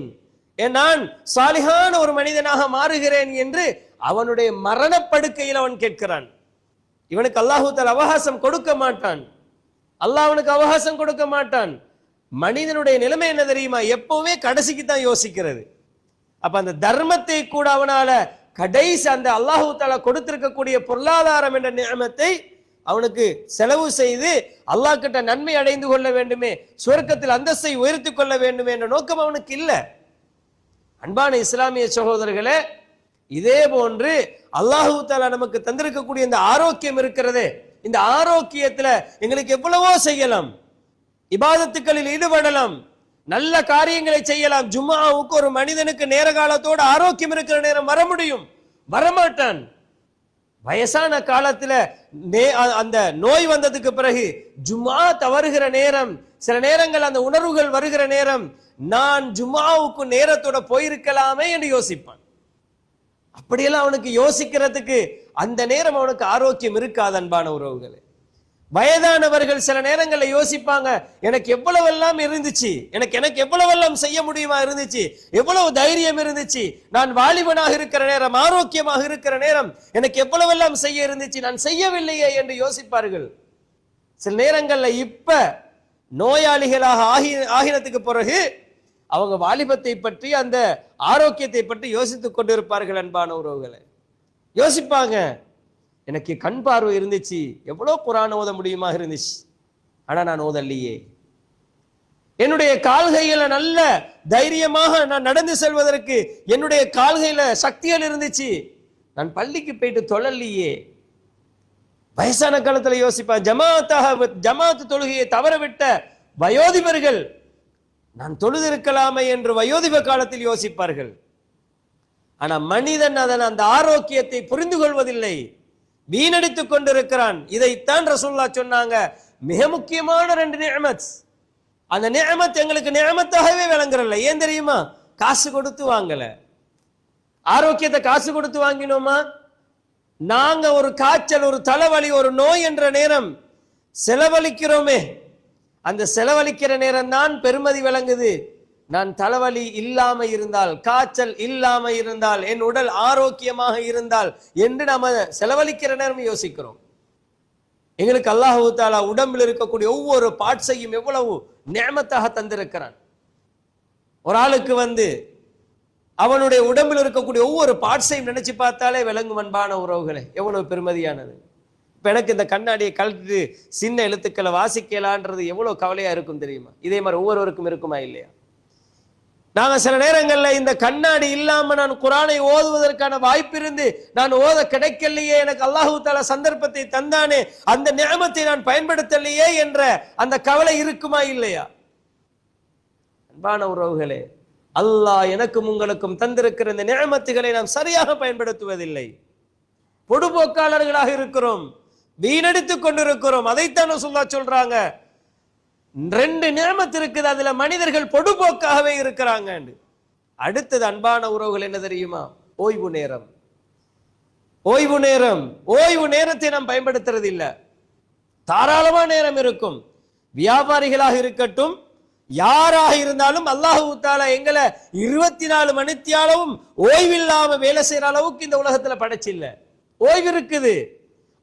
நான் சாலிஹான ஒரு மனிதனாக மாறுகிறேன் என்று அவனுடைய மரணப்படுக்கையில் அவன் கேட்கிறான். இவனுக்கு அல்லாஹ் தஆலா அவகாசம் கொடுக்க மாட்டான். அல்லாஹ் அவனுக்கு அவகாசம் கொடுக்க மாட்டான். மனிதனுடைய நிலைமை என்ன தெரியுமா? எப்பவுமே கடைசிக்கு தான் யோசிக்கிறது. அப்ப அந்த தர்மத்தை கூட அவனால கடைசி அந்த அல்லாஹ் தஆலா கொடுத்திருக்கக்கூடிய பொருளாதாரம் என்ற நியமத்தை அவனுக்கு செலவு செய்து அல்லாஹ் கிட்ட நன்மை அடைந்து கொள்ள வேண்டுமே, சுவர்க்கத்தில் அந்தஸ்தை உயர்த்தி கொள்ள வேண்டுமே என்ற நோக்கம் அவனுக்கு இல்லை. அன்பான இஸ்லாமிய சகோதரர்களே, இதே போன்று அல்லாஹ் தஆலா நமக்கு தந்திருக்கக்கூடிய இந்த ஆரோக்கியம் இருக்கிறதே, இந்த ஆரோக்கியத்துல எங்களுக்கு எவ்வளவோ செய்யலாம், இபாதத்துக்களில் ஈடுபடலாம், நல்ல காரியங்களை செய்யலாம். ஜும்ஆவுக்கு ஒரு மனிதனுக்கு நேர காலத்தோடு ஆரோக்கியம் இருக்கிற நேரம் வர முடியும், வரமாட்டான். வயசான காலத்துல அந்த நோய் வந்ததுக்கு பிறகு ஜும்ஆ தவறுகிற நேரம், சில நேரங்கள் அந்த உணர்வுகள் வருகிற நேரம், நான் ஜும்ஆவுக்கு நேரத்தோட போயிருக்கலாமே என்று யோசிப்பான். அப்படியெல்லாம் அவனுக்கு யோசிக்கிறதுக்கு அந்த நேரம் அவனுக்கு ஆரோக்கியம் இருக்காது. அன்பான உறவுகளே, வயதானவர்கள் சில நேரங்களில் யோசிப்பாங்க, எனக்கு எவ்வளவெல்லாம் இருந்துச்சு, எனக்கு எவ்வளவெல்லாம் செய்ய முடியுமா இருந்துச்சு, எவ்வளவு தைரியம் இருந்துச்சு, நான் வாலிபனாக இருக்கிற நேரம், ஆரோக்கியமாக இருக்கிற நேரம் எனக்கு எவ்வளவெல்லாம் செய்ய இருந்துச்சு, நான் செய்யவில்லையே என்று யோசிப்பார்கள். சில நேரங்கள்ல இப்ப நோயாளிகளாக ஆகினத்துக்கு பிறகு அவங்க வாலிபத்தை பற்றி, அந்த ஆரோக்கியத்தை பற்றி யோசித்துக் கொண்டிருப்பார்கள். அன்பான உறவுகளை, யோசிப்பாங்க, எனக்கு கண் பார்வை இருந்துச்சு, எவ்வளோ குர்ஆன் ஓத முடியுமா இருந்துச்சு, ஆனா நான் ஓதல்லையே. என்னுடைய கால்கையில நல்ல தைரியமாக நான் நடந்து செல்வதற்கு என்னுடைய கால்கையில சக்திகள் இருந்துச்சு, நான் பள்ளிக்கு போயிட்டு தொழல்லையே. வயசான காலத்துல யோசிப்பா. ஜமாத்து தொழுகையை தவறவிட்ட வயோதிபர்கள், நான் தொழுதிருக்கலாமே என்று வயோதிப காலத்தில் யோசிப்பார்கள். ஆனா மனிதன் அந்த ஆரோக்கியத்தை புரிந்து கொள்வதில்லை, வீணடித்துக் கொண்டிருக்கிறான். இதைத்தான் ரசூலுல்லாஹ் சொன்னாங்க, மிக முக்கியமான 2 நிஅமத். அந்த நிஅமத் எங்களுக்கு நிஅமத்தாகவே விளங்குறல்ல. ஏன் தெரியுமா? காசு கொடுத்து வாங்கல. ஆரோக்கியத்தை காசு கொடுத்து வாங்கினோமா? நாங்க ஒரு காய்ச்சல், ஒரு தலைவலி, ஒரு நோய் என்ற நேரம் செலவழிக்கிறோமே, அந்த செலவழிக்கிற நேரம் தான் பெருமதி விளங்குது. நான் தலைவலி இல்லாம இருந்தால், காய்ச்சல் இல்லாம இருந்தால், என் உடல் ஆரோக்கியமாக இருந்தால் என்று நாம செலவழிக்கிற நேரம் யோசிக்கிறோம். எங்களுக்கு அல்லாஹ் தஆலா உடம்பில் இருக்கக்கூடிய ஒவ்வொரு பார்ட்ஸையும் எவ்வளவு நிஅமத்தாக தந்திருக்கிறான். ஒரு ஆளுக்கு அவனுடைய உடம்பில் இருக்கக்கூடிய ஒவ்வொரு பார்ட்ஸையும் நினைச்சு பார்த்தாலே விளங்கும் அன்பான உறவுகளே, எவ்வளவு பெருமதியானது. இப்ப எனக்கு இந்த கண்ணாடியை கழட்டு சின்ன எழுத்துக்களை வாசிக்கலான்றது எவ்வளவு கவலையா இருக்கும் தெரியுமா? இதே மாதிரி ஒவ்வொருவருக்கும் இருக்குமா இல்லையா? நாங்க சில நேரங்கள்ல இந்த கண்ணாடி இல்லாம நான் குர்ஆனை ஓதுவதற்கான வாய்ப்பு இருந்து நான் ஓத கிடைக்கலையே, எனக்கு அல்லாஹ் தஆலா சந்தர்ப்பத்தை தந்தானே, அந்த நிஅமத்தை நான் பயன்படுத்தலையே என்ற அந்த கவலை இருக்குமா இல்லையா? அன்பான உறவுகளே, அல்லாஹ் எனக்கும் உங்களுக்கும் தந்திருக்கிற இந்த நிஅமத்துகளை நாம் சரியாக பயன்படுத்துவதில்லை. பொடுபோக்காளர்களாக இருக்கிறோம், வீணடித்துக் கொண்டிருக்கிறோம். அதைத்தான் ரசூலுல்லாஹ் சொல்றாங்க, 2 நிஅமத் இருக்குது, அதுல மனிதர்கள் பொடுபோக்காகவே இருக்கிறாங்க. அடுத்தது அன்பான உறவுகள் என்ன தெரியுமா? ஓய்வு நேரம். ஓய்வு நேரம், ஓய்வு நேரத்தை நாம் பயன்படுத்துறது இல்ல. தாராளமா நேரம் இருக்கும். வியாபாரிகளாக இருக்கட்டும், யாராக இருந்தாலும் அல்லாஹ் தஆலா எங்களை 24 மணித்தியாலவும் ஓய்வில்லாம வேலை செய்யற அளவுக்கு இந்த உலகத்துல படைச்சில்ல. ஓய்வு இருக்குது.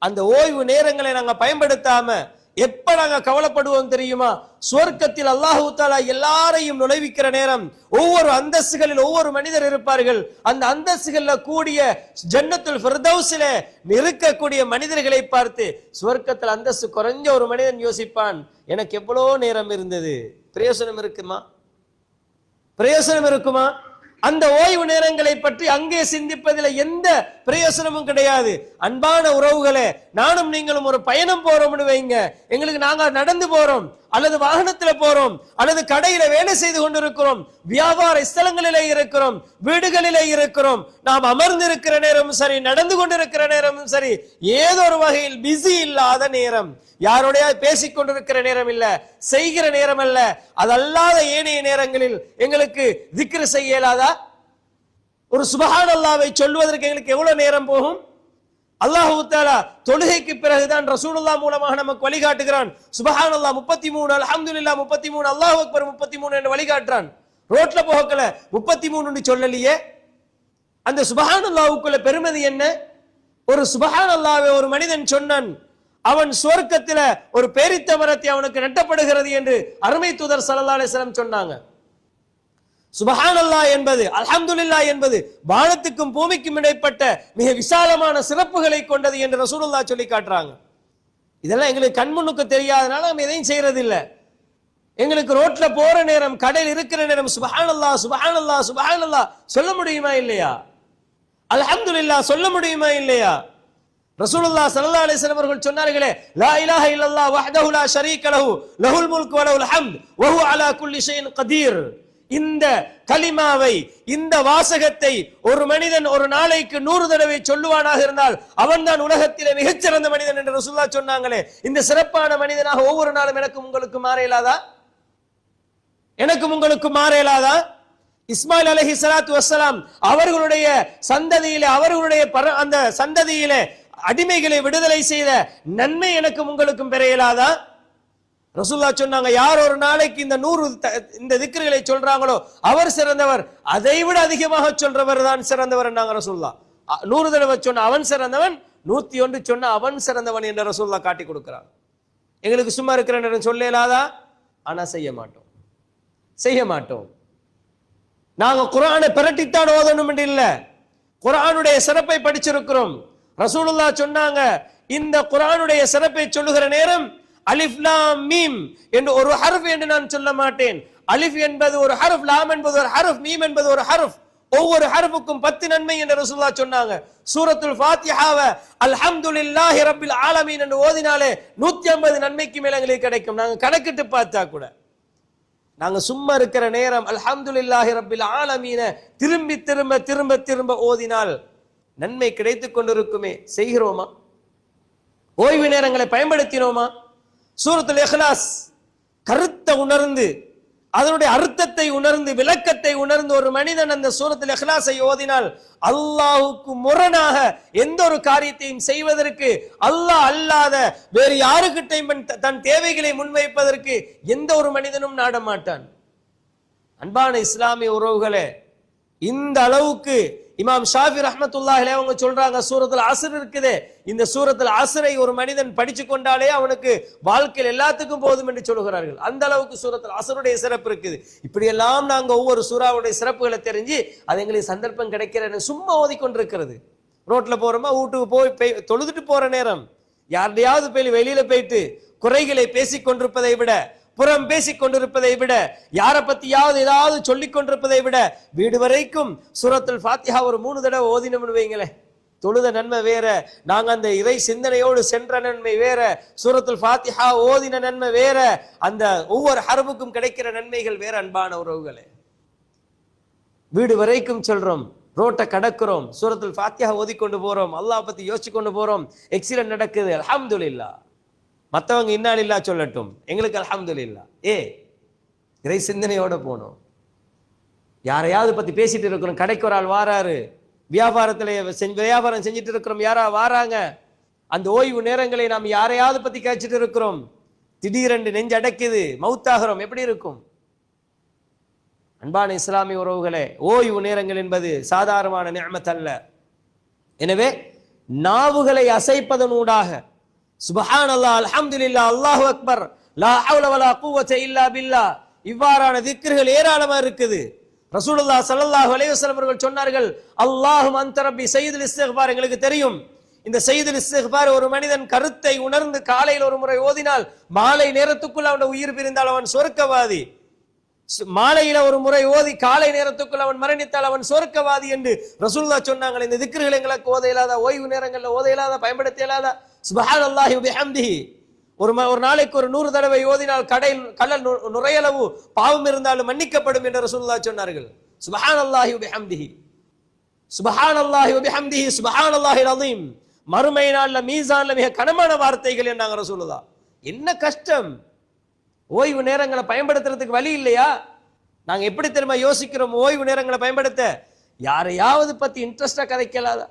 அந்த ஓய்வு நேரங்களை நாங்க பயன்படுத்தாம எப்ப நாங்க கவலைப்படுவோம் தெரியுமா? சுவர்க்கத்தில் அல்லாஹ் தஆலா எல்லாரையும் நுழைவிக்கிற நேரம், ஒவ்வொரு அந்தஸ்துகளில் ஒவ்வொரு மனிதர் இருப்பார்கள். அந்த அந்தஸ்துகள்ல கூடிய ஜன்னத்துல் ஃபிர்தௌஸிலே இருக்கக்கூடிய மனிதர்களை பார்த்து சுவர்க்கத்தில் அந்தஸ்து குறைஞ்ச ஒரு மனிதன் யோசிப்பான், எனக்கு எவ்வளோ நேரம் இருந்தது, பிரயோசனம் இருக்குமா? பிரயோசனம் இருக்குமா? அந்த ஓய்வு நேரங்களை பற்றி அங்கே சிந்திப்பதில் எந்த பிரயோசனமும் கிடையாது. அன்பான உறவுகளே, நானும் நீங்களும் ஒரு பயணம் போறோம்னு வைங்க, எங்களுக்கு நாங்க நடந்து போறோம் அல்லது வாகனத்துல போறோம் அல்லது கடையில வேலை செய்து கொண்டிருக்கிறோம், வியாபார ஸ்தலங்களிலே இருக்கிறோம், வீடுகளிலே இருக்கிறோம், நாம் அமர்ந்திருக்கிற நேரமும் சரி, நடந்து கொண்டிருக்கிற நேரமும் சரி, ஏதோ ஒரு வகையில் பிஸி இல்லாத நேரம், யாரோடைய பேசிக் கொண்டிருக்கிற நேரம் இல்ல, செய்கிற நேரம் அல்ல, அதல்லாத ஏனைய நேரங்களில் எங்களுக்கு திக்ர் செய்ய இயலாதா? ஒரு சுப்ஹானல்லாஹ்வை சொல்வதற்கு எங்களுக்கு எவ்வளவு நேரம் போகும்? அல்லாஹ் தஆலா தொழுகைக்கு பிறகுதான் ரசூலுல்லாஹ் மூலமாக நமக்கு வழிகாட்டுகிறான். சுப்ஹானல்லாஹ் 33, அல்ஹம்துலில்லாஹ் 33, அல்லாஹு அக்பர் 33 என்று வழிகாட்டுறான். ரோட்ல போகல 33 சொல்லலையே. அந்த சுப்ஹானல்லாஹ்வுக்குள்ள பெருமதி என்ன? ஒரு சுப்ஹானல்லாஹ்வை ஒரு மனிதன் சொன்னான், அவன் சுவர்க்கத்தில ஒரு பேரித்த மரத்தை அவனுக்கு நட்டப்படுகிறது என்று அருமை தூதர் ஸல்லல்லாஹு அலைஹி வஸல்லம் சொன்னாங்க. சுப்ஹானல்லாஹ் என்பது, அல்ஹம்துலில்லாஹ் என்பது வானத்துக்கும் பூமிக்கும் இடைப்பட்ட மிக விசாலமான சிறப்புகளை கொண்டது என்று ரசூலுல்லாஹ் சொல்லி காட்டுறாங்க. இதெல்லாம் எங்களுக்கு கண்முன்னுக்கு தெரியாதனால நம்ம எதையும் செய்யறது இல்லை. எங்களுக்கு ரோட்ல போற நேரம், கடையில் இருக்கிற நேரம் சுப்ஹானல்லாஹ் சுப்ஹானல்லாஹ் சுப்ஹானல்லாஹ் சொல்ல முடியுமா இல்லையா? அல்ஹம்துலில்லாஹ் சொல்ல முடியுமா இல்லையா? ரசூலுல்லாஹ் ஸல்லல்லாஹு அலைஹி வஸல்லம் அவர்கள் சொன்னார்களே, லா இலாஹ இல்லல்லாஹ் வஹ்தஹு லா ஷரீக லஹு லஹுல் முல்கு வ லஹுல் ஹம்த் வ ஹுவ அலா குல்லி ஷைஇன் கதீர். இந்த கலிமாவை, இந்த வாசகத்தை ஒரு மனிதன் ஒரு நாளைக்கு 100 தடவை சொல்லுவானாக இருந்தால் அவன் தான் உலகத்திலே மிகச்சிறந்த மனிதன் என்று ரசூலுல்லாஹ் சொன்னாங்களே. இந்த சிறப்பான மனிதனாக ஒவ்வொரு நாளும் எனக்கும் உங்களுக்கு மாற இயலாதா? எனக்கும் உங்களுக்கு மாற இயலாதா? இஸ்மாயில் அலைஹிஸ்ஸலாத்து வஸ்ஸலாம் அவர்களுடைய சந்ததியிலே, அவர்களுடைய அந்த சந்ததியிலே அடிமைகளை விடுதலை செய்த நன்மை எனக்கும் உங்களுக்கும் பெற இயலாதா? ரசூலுல்லாஹ் சொன்னாங்க, யார் ஒரு நாளைக்கு இந்த 100 இந்த திக்ருகளை சொல்றாங்களோ அவர் சிறந்தவர், அதை விட அதிகமாக சொல்றவர் தான் சிறந்தவர் என்றாங்க ரசூலுல்லாஹ். 100 தடவை சொன்ன அவன் சிறந்தவன், 101 சொன்ன அவன் சிறந்தவன் என்று ரசூலுல்லாஹ் காட்டி கொடுக்கிறாங்க. எங்களுக்கு சும்மா இருக்கிற நேரம் சொல்ல இயலாதா? ஆனா செய்ய மாட்டோம், செய்ய மாட்டோம். நாங்க குர்ஆனை பிரட்டித்தான் ஓதணும் என்று இல்ல, குர்ஆனுடைய சிறப்பை படிச்சிருக்கிறோம். ரசூலுல்லாஹ் சொன்னாங்க, இந்த குர்ஆனுடைய சிறப்பை சொல்லுகிற நேரம் அலிஃப் லாம் மீம் என்று ஒரு ஹர்ஃப் என்று நான் சொல்ல மாட்டேன். அலிஃப் என்பது ஒரு ஹர்ஃப், லாம் என்பது ஒரு ஹர்ஃப், மீம் என்பது ஒரு ஹர்ஃப். ஒவ்வொரு ஹர்ஃபுக்கும் 10 நன்மை என்று ரசூலுல்லாஹ் சொன்னாங்க. சூரத்துல் ஃபாத்திஹாவை அல்ஹம்துலில்லாஹி ரப்பில் ஆலமீன் என்று ஓதினாலே 150 நன்மைக்கு மேல எங்களுக்கு கிடைக்கும். நாங்க கணக்கிட்டு பார்த்தா கூட, நாங்க சும்மா இருக்கிற நேரம் அல்ஹம்துலில்லாஹி ரப்பில் ஆலமீன திரும்பி திரும்ப திரும்ப திரும்ப ஓதினால் நன்மை கிடைத்துக் கொண்டிருக்குமே. செய்கிறோமா? ஓய்வு நேரங்களை பயன்படுத்தினோமா? சூரத்துல் இக்லாஸ் கருத்தை உணர்ந்து அதனுடைய அர்த்தத்தை உணர்ந்து விளக்கத்தை உணர்ந்து ஒரு மனிதன் அந்த சூரத்துல் இக்லாஸை ஓதினால் அல்லாஹ்வுக்கு முரணாக எந்த ஒரு காரியத்தையும் செய்வதற்கு, அல்லாஹ் அல்லாத வேறு யாருக்கிட்டையும் தன் தேவைகளை முன்வைப்பதற்கு எந்த ஒரு மனிதனும் நாட மாட்டான். அன்பான இஸ்லாமிய உறவுகளே, இந்த அளவுக்கு இமாம் ஷாஃபி ரஹ்மத்துல்லாஹி அலைஹி அவங்க சொல்றாங்க, சூரத்துல் அஸ்ர் இருக்குதே, இந்த சூரத்துல் அஸ்ரை ஒரு மனிதன் படிச்சு கொண்டாலே அவனுக்கு வாழ்க்கையில் எல்லாத்துக்கும் போதும் என்று சொல்கிறார்கள். அந்த அளவுக்கு சூரத்துல் அஸ்ருடைய சிறப்பு இருக்குது. இப்படி எல்லாம் நாங்க ஒவ்வொரு சூறாவுடைய சிறப்புகளை தெரிஞ்சு அது எங்களுக்கு சந்தர்ப்பம் கிடைக்கிற சும்மா ஓதிக்கொண்டிருக்கிறது. ரோட்ல போறோமா, வீட்டுக்கு போய் தொழுதுட்டு போற நேரம் யாருடையாவது போய் வெளியில போயிட்டு குறைகளை பேசிக் கொண்டிருப்பதை விட, புறம் பேசிக் கொண்டிருப்பதை விட, யாரை பத்தியாவது ஏதாவது சொல்லிக் கொண்டிருப்பதை விட வீடு வரைக்கும் சூரத்துல் ஃபாத்திஹா ஒரு 3 தடவை ஓதினோம்னு வைங்களேன், தொழுத நன்மை வேற, நாங்க அந்த இறை சிந்தனையோடு சென்ற நன்மை வேற, சூரத்துல் ஃபாத்திஹா ஓதின நன்மை வேற, அந்த ஒவ்வொரு ஹர்ஃபுக்கும் கிடைக்கிற நன்மைகள் வேற. அன்பான உறவுகளே, வீடு வரைக்கும் சொல்றோம், ரோட்டை கடக்கிறோம், சூரத்துல் ஃபாத்திஹா ஓதிக்கொண்டு போறோம், அல்லாஹ் பத்தி யோசிச்சு கொண்டு போறோம், எக்ஸிடென்ட் நடக்குது, அல்ஹம்துலில்லாஹ். மற்றவங்க இன்னாலில்லா சொல்லட்டும், எங்களுக்கு அல்ஹம்துலில்லாஹ். இறை சிந்தனையோட போனோம். யாரையாவது பத்தி பேசிட்டு இருக்கிறோம், கடைக்கு ஒரு ஆள் வாராரு, வியாபாரம் செஞ்சுட்டு இருக்கிறோம், யாரா வாராங்க, அந்த ஓய்வு நேரங்களை நாம் யாரையாவது பத்தி கேட்டுட்டு இருக்கிறோம், திடீரென்று நெஞ்சு அடைக்குது, மௌத்தாகிறோம், எப்படி இருக்கும்? அன்பான இஸ்லாமிய உறவுகளே, ஓய்வு நேரங்கள் என்பது சாதாரணமான நிஅமத் அல்ல. எனவே நாவுகளை அசைப்பதனூடாக சுப்ஹானல்லாஹ், அல்ஹம்துலில்லாஹ், அல்லாஹு அக்பர், லா ஹவ்ல வலா குவத இல்லா பில்லாஹ், இவ்வாறான திக்ர்கள் ஏராளமா இருக்குது. ரசூலுல்லாஹ் ஸல்லல்லாஹு அலைஹி வஸல்லம் அவர்கள் சொன்னார்கள், அல்லாஹும்ம அன்த ரப்பி சய்யிதுல் இஸ்திக்பார். எங்களுக்கு தெரியும் இந்த சய்யிதுல் இஸ்திக்பார் ஒரு மனிதன் கருத்தை உணர்ந்து காலையில் ஒரு முறை ஓதினால் மாலை நேரத்துக்குள் அவன் உயிர் பிரிந்தால் அவன் சொர்க்கவாதி, மாலையில ஒரு முறை ஓதி காலை நேரத்துக்குள் அவன் மரணித்தால் அவன் சொர்க்கவாதி என்று ரசூலுல்லாஹ் சொன்னாங்க. இந்த திக்ர்கள் எங்களுக்கு ஓத இயலாத, ஓய்வு நேரங்கள்ல ஓத இயலாத, பயன்படுத்த இயலாத? சுப்ஹானல்லாஹி வபிஹம்திஹி ஒரு நாளைக்கு ஒரு 100 தடவை ஓதினால் கடல் நுரையளவு பாவம் இருந்தாலும் மன்னிக்கப்படும் என்று ரசூலுல்லாஹ் சொன்னார்கள். சுப்ஹானல்லாஹி வபிஹம்திஹி, சுப்ஹானல்லாஹி வபிஹம்திஹி, சுப்ஹானல்லாஹில் அஸீம். மறுமை நாள்ல மீசான்ல மிக கனமான வார்த்தைகள் என்றாங்க ரசூலுல்லாஹ். என்ன கஷ்டம்! ஓய்வு நேரங்களை பயன்படுத்துறதுக்கு வழி இல்லையா? நாங்க எப்படி தெரியுமா யோசிக்கிறோம் ஓய்வு நேரங்களை பயன்படுத்த? யாரையாவது பத்தி இன்ட்ரெஸ்டா கதைக்கலாதா,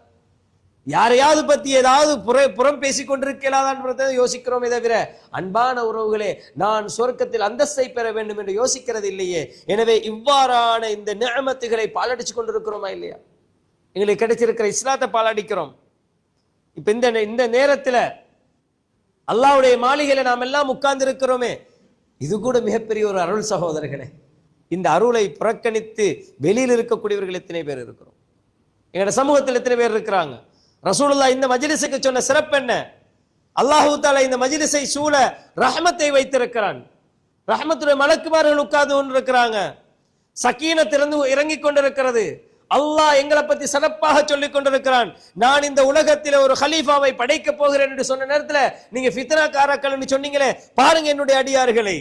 யாரையாவது பத்தி ஏதாவது புறம் பேசிக் கொண்டிருக்கலாதான் யோசிக்கிறோமே தவிர, அன்பான உறவுகளே, நான் சொர்க்கத்தில் அந்தஸ்தை பெற வேண்டும் என்று யோசிக்கிறது இல்லையே. எனவே இவ்வாறான இந்த நிஅமத்துகளை பாலடிச்சு கொண்டிருக்கிறோமா இல்லையா? எங்களுக்கு கிடைச்சிருக்கிற இஸ்லாத்தை பாலடிக்கிறோம். இப்ப இந்த நேரத்துல அல்லாஹ்வுடைய மாளிகையில நாம் எல்லாம் உட்கார்ந்து இருக்கிறோமே, இது கூட மிகப்பெரிய ஒரு அருள் சகோதரர்களே. இந்த அருளை புறக்கணித்து வெளியில் இருக்கக்கூடியவர்கள் எத்தனை பேர் இருக்கிறோம்? எங்களோட சமூகத்தில் எத்தனை பேர் இருக்கிறாங்க? ரசூலுல்லாஹ் இந்த மஜ்லிஸுக்கு சொன்ன சிறப்பு என்ன? அல்லாஹ் தஆலா இந்த மஜ்லிஸை சூழ ரஹ்மத்தை வைத்திருக்கிறான். ரஹ்மத்துடைய மலக்குமார்கள் உட்கார்ந்து கொண்டிருக்கிறாங்க, சக்கீனத்திலிருந்து இறங்கிக் கொண்டிருக்கிறது. அல்லாஹ் எங்களை பத்தி சிறப்பாக சொல்லிக் கொண்டிருக்கிறான். நான் இந்த உலகத்தில ஒரு ஹலீஃபாவை படைக்க போகிறேன் என்று சொன்ன நேரத்துல நீங்க ஃபித்னாக்காரர்கள் சொன்னீங்களே, பாருங்க என்னுடைய அடியார்களை,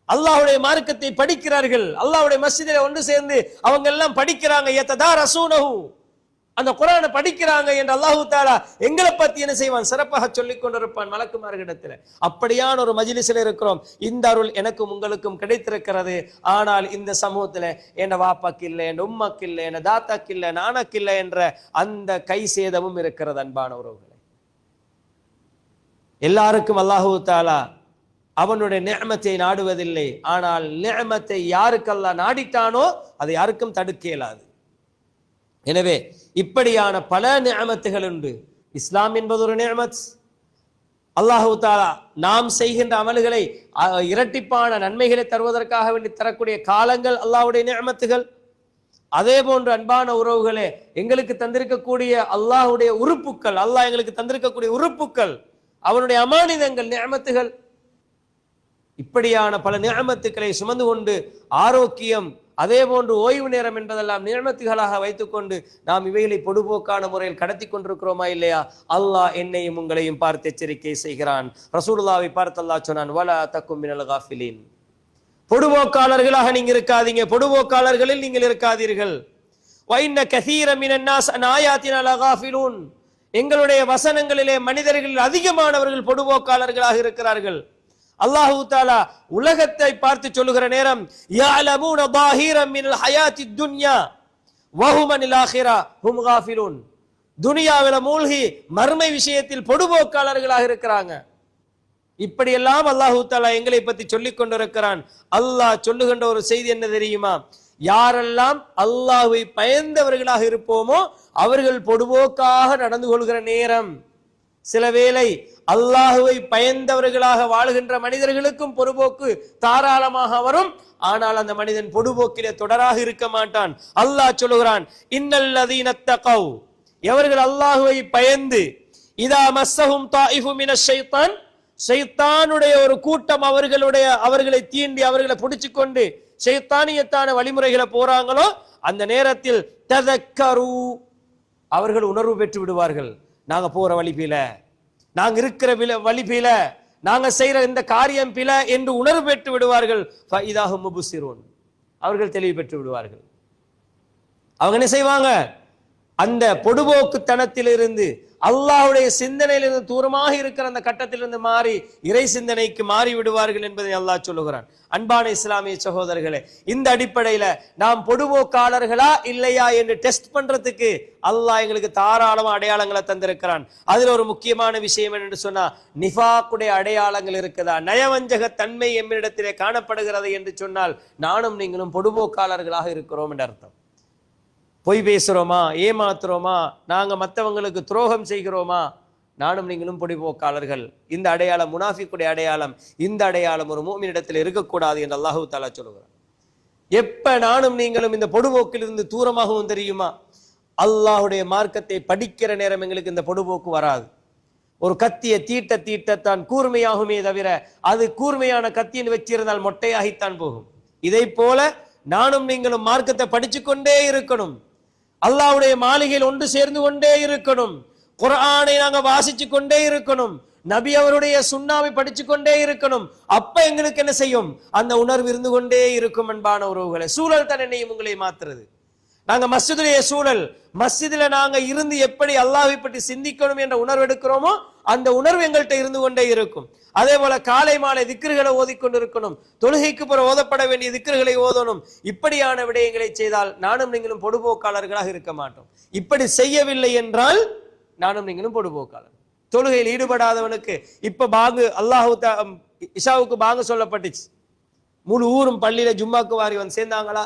அல்லாஹ்வுடைய மார்க்கத்தை படிக்கிறார்கள், அல்லாஹ்வுடைய மஸ்ஜிதிலே ஒன்று சேர்ந்து அவங்க எல்லாம் படிக்கிறாங்க, யததாரஸூனஹு, அந்த குர்ஆனை படிக்கிறாங்க என்று அல்லாஹ் தஆலா எங்களை பத்தி என்ன செய்வான்? சிறப்பாக சொல்லிக் கொண்டிருப்பான் மலக்குமார்களிடத்தில். அப்படியான ஒரு மஜ்லிஸில் இருக்கிறோம். இந்த அருள் எனக்கும் உங்களுக்கும் கிடைத்திருக்கிறது. ஆனால் இந்த சமூகத்தில் என் வாப்பாக்கு இல்லை, என் உம்மாக்கு இல்லை, என் தாத்தாக்கு இல்லை, நானக்கு இல்லை என்ற அந்த கை சேதமும் இருக்கிறது. அன்பான உறவுகளே, எல்லாருக்கும் அல்லாஹ் தஆலா அவனுடைய நிஅமத்தை நாடுவதில்லை. ஆனால் நிஅமத்தை யாருக்கு அல்லாஹ் நாடிட்டானோ அதை யாருக்கும் தடுக்க இயலாது. எனவே இப்படியான பல நிஅமத்துகள் உண்டு. இஸ்லாம் என்பது ஒரு நிஅமத். அல்லாஹ் தஆலா நாம் செய்கின்ற அமல்களை இரட்டிப்பான நன்மைகளை தருவதற்காக வேண்டி தரக்கூடிய காலங்கள் அல்லாஹ்வுடைய நிஅமத்துகள். அதே போன்று அன்பான உறவுகளே, எங்களுக்கு தந்திருக்கக்கூடிய அல்லாஹ்வுடைய உறுப்புக்கள், அல்லாஹ் எங்களுக்கு தந்திருக்கக்கூடிய உறுப்புக்கள், அவனுடைய அமானிதங்கள், நிஅமத்துகள். இப்படியான பல நிஅமத்துக்களை சுமந்து கொண்டு ஆரோக்கியம், அதே போன்று ஓய்வு நேரம் என்பதெல்லாம் நிஅமத்துகளாக வைத்துக்கொண்டு நாம் இவைகளை பொடுபோக்கான முறையில் கடத்தி கொண்டிருக்கிறோமா இல்லையா? அல்லாஹ் என்னையும் உங்களையும் பார்த்து எச்சரிக்கை செய்கிறான். ரசூலுல்லாஹ்வை பார்த்து அல்லாஹ் சொன்னான், வலா தக்கும் மினல் காஃபிலின், பொடுபோக்காளர்களாக நீங்க இருக்காதீங்க, பொடுபோக்காளர்களில் நீங்கள் இருக்காதீர்கள். வைன்ன கஸீர மினன் நாஸ் அன் ஆயாத்தினா லகாஃபிலூன், எங்களுடைய வசனங்களிலே மனிதர்களில் அதிகமானவர்கள் பொடுபோக்காளர்களாக இருக்கிறார்கள். அல்லாஹு தஆலா உலகத்தை பார்த்து சொல்லுகிற நேரம் யஅலமூன ظاهرا من الحياة الدنيا وهم عن الآخرة هم غافلون. துனியாவில மூழ்கி மறுமை விஷயத்தில் பொடுபோக்காளர்களாக இருக்கிறாங்க. இப்படியெல்லாம் அல்லாஹு தஆலா எங்களை பற்றி சொல்லிக் கொண்டிருக்கிறான். அல்லாஹ் சொல்லுகின்ற ஒரு செய்தி என்ன தெரியுமா? யாரெல்லாம் அல்லாஹ்வை பயந்தவர்களாக இருப்போமோ அவர்கள் பொடுபோக்காக நடந்து கொள்கிற நேரம், சில வேளை அல்லாஹ்வை பயந்தவர்களாக வாழ்கின்ற மனிதர்களுக்கும் பொடுபோக்கு தாராளமாக வரும். ஆனால் அந்த மனிதன் பொடுபோக்கிலே தொடராக இருக்க மாட்டான். அல்லாஹ் சொல்லுகிறான், இன்னல்லதீன தகவ், எவர்கள் அல்லாஹ்வை பயந்து, இதா மஸ்ஸஹும் தாயிஃபு மினஷ் ஷைத்தான், ஷைத்தானுடைய ஒரு கூட்டம் அவர்களை தீண்டி அவர்களை பிடிச்சு கொண்டு ஷைத்தானியத்தான வழிமுறைகளை போறாங்களோ அந்த நேரத்தில் ததக்கரு, அவர்கள் உணர்வு பெற்று விடுவார்கள். நாங்க போற வழி பில, நாங்க இருக்கிற வழி பில, நாங்க செய்யற இந்த காரியம் பில என்று உணர்வு பெற்று விடுவார்கள். ஃபஇதாஹும் முப்சிரூன், அவர்கள் தெளிவு பெற்று விடுவார்கள். அவங்க என்ன செய்வாங்க? அந்த பொடுபோக்குத்தனத்திலிருந்து அல்லாஹ்வுடைய சிந்தனையிலிருந்து தூரமாக இருக்கிற அந்த கட்டத்திலிருந்து மாறி இறை சிந்தனைக்கு மாறி விடுவார்கள் என்பதை அல்லாஹ் சொல்லுகிறான். அன்பான இஸ்லாமிய சகோதரர்களே, இந்த அடிப்படையில நாம் பொடுபோக்காளர்களா இல்லையா என்று டெஸ்ட் பண்றதுக்கு அல்லாஹ் எங்களுக்கு தாராளமா அடையாளங்களை தந்திருக்கிறான். அதுல ஒரு முக்கியமான விஷயம் என்று சொன்னா, நிஃபாக்குடைய அடையாளங்கள் இருக்குதா, நயவஞ்சக தன்மை எம்மிடத்திலே காணப்படுகிறது என்று சொன்னால் நானும் நீங்களும் பொடுபோக்காளர்களாக இருக்கிறோம் என்ற அர்த்தம். பொய் பேசுறோமா, ஏமாத்துறோமா, நாங்க மற்றவங்களுக்கு துரோகம் செய்கிறோமா, நானும் நீங்களும் பொடுபோக்காளர்கள். இந்த அடையாளம் முனாஃபிக்குடைய அடையாளம். இந்த அடையாளம் ஒரு மூமினிடத்தில் இருக்கக்கூடாது என்று அல்லாஹு தஆலா சொல்லுகிறார். எப்ப நானும் நீங்களும் இந்த பொடுபோக்கிலிருந்து தூரமாகவும் தெரியுமா? அல்லாஹுடைய மார்க்கத்தை படிக்கிற நேரம் எங்களுக்கு இந்த பொடுபோக்கு வராது. ஒரு கத்தியை தீட்டத்தான் கூர்மையாகுமே தவிர அது கூர்மையான கத்தின்னு வச்சிருந்தால் மொட்டையாகித்தான் போகும். இதை போல நானும் நீங்களும் மார்க்கத்தை படிச்சு கொண்டே இருக்கணும். அல்லாஹ்வுடைய மாளிகையில் ஒன்று சேர்ந்து கொண்டே இருக்கணும். குர்ஆனை நாங்க வாசிச்சு கொண்டே இருக்கணும். நபி அவருடைய சுன்னாவை படிச்சு கொண்டே இருக்கணும். அப்ப எங்களுக்கு என்ன செய்யும்? அந்த உணர்வு இருந்து கொண்டே இருக்கும். அன்பான உறவுகளை, சூழல் தான் என்னையும் உங்களை மாத்துறது. நாங்க மஸ்ஜிதுடைய சூழல், மஸ்ஜிதுல நாங்க இருந்து எப்படி அல்லாஹ்வை பற்றி சிந்திக்கணும் என்ற உணர்வு எடுக்கிறோமோ அந்த உணர்வு எங்கள்கிட்ட இருந்து கொண்டே இருக்கும். அதே போல காலை மாலை திக்ருகளை ஓதிக்கொண்டிருக்கணும். தொழுகைக்கு பிற ஓதப்பட வேண்டிய திக்ருகளை ஓதணும். இப்படியான விடயங்களை செய்தால் நானும் நீங்களும் பொடுபோக்காளர்களாக இருக்க மாட்டோம். இப்படி செய்யவில்லை என்றால் நானும் நீங்களும் பொடுபோக்காளர். தொழுகையில் ஈடுபடாதவனுக்கு இப்ப பாங்கு இஷாவுக்கு பாங்கு சொல்லப்பட்டுச்சு. முழு ஊரும் பள்ளியில ஜும்மாக்கு வாரி வந்து சேர்ந்தாங்களா?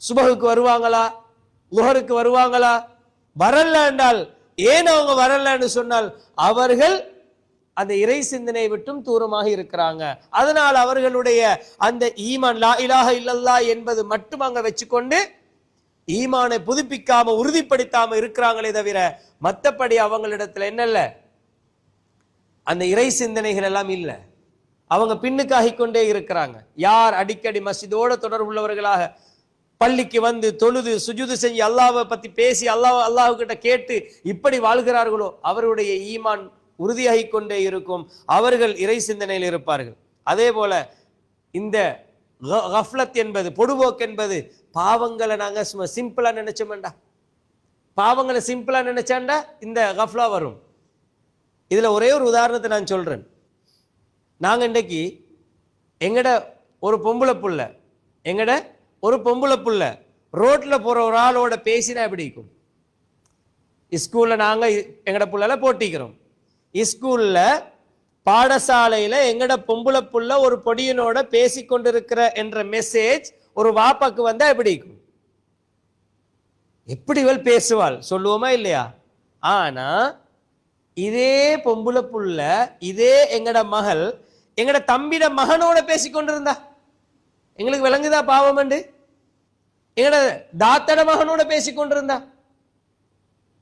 சுபகுக்கு வருவாங்களா? லுஹருக்கு வருவாங்களா? வரல என்றால் ஏன் அவங்க வரலன்னு சொன்னால் அவர்கள் அந்த இறை சிந்தனை விட்டும் தூரமாக இருக்கிறாங்க. அதனால் அவர்களுடைய அந்த ஈமான் லா இலாஹ இல்லல்லாஹ் என்பது மட்டும் அங்க வச்சுக்கொண்டு ஈமானை புதுப்பிக்காம உறுதிப்படுத்தாம இருக்கிறாங்களே தவிர மற்றபடி அவங்களிடத்துல என்னல்ல, அந்த இறை சிந்தனைகள் எல்லாம் இல்லை. அவங்க பின்னுக்காகிக் கொண்டே இருக்கிறாங்க. யார் அடிக்கடி மஸ்ஜிதோட தொடர்புள்ளவர்களாக பள்ளிக்கு வந்து தொழுது சுஜூது செஞ்சு அல்லாஹ்வை பத்தி பேசி அல்லாஹ் கிட்ட கேட்டு இப்படி வாழ்கிறார்களோ அவருடைய ஈமான் உறுதியாகிக் கொண்டே இருக்கும். அவர்கள் இறை சிந்தனையில் இருப்பார்கள். அதே போல இந்த கஃப்லத் என்பது, பொடுபோக்கு என்பது, பாவங்களை நாங்க சிம்பிளா நினைச்சோம்டா, பாவங்களை சிம்பிளா நினைச்சாண்டா இந்த கஃப்லா வரும். இதுல ஒரே ஒரு உதாரணத்தை நான் சொல்றேன். நாங்க இன்றைக்கு எங்கட ஒரு பொம்பளை புள்ள ரோட்ல போற ஒரு ஆளோட பேசினா எப்படி இருக்கும்? ஸ்கூல்ல நாங்க எங்கட புள்ள போட்டிக்கிறோம். ஸ்கூல்ல பாடசாலையில எங்கட பொம்பளை புள்ள ஒரு பொடியனோட பேசி கொண்டிருக்கிற என்ற மெசேஜ் ஒரு வாப்பாக்கு வந்தா எப்படி இருக்கும்? எப்படி பேசுவாள் சொல்லுவோமா இல்லையா? ஆனா இதே பொம்பளை புள்ள, இதே எங்கட மகள் எங்கட தம்பிட மகனோட பேசி கொண்டிருந்தா எங்களுக்கு விளங்குதா பாவம்? எங்கட தாத்தட மகனோட பேசி கொண்டிருந்தா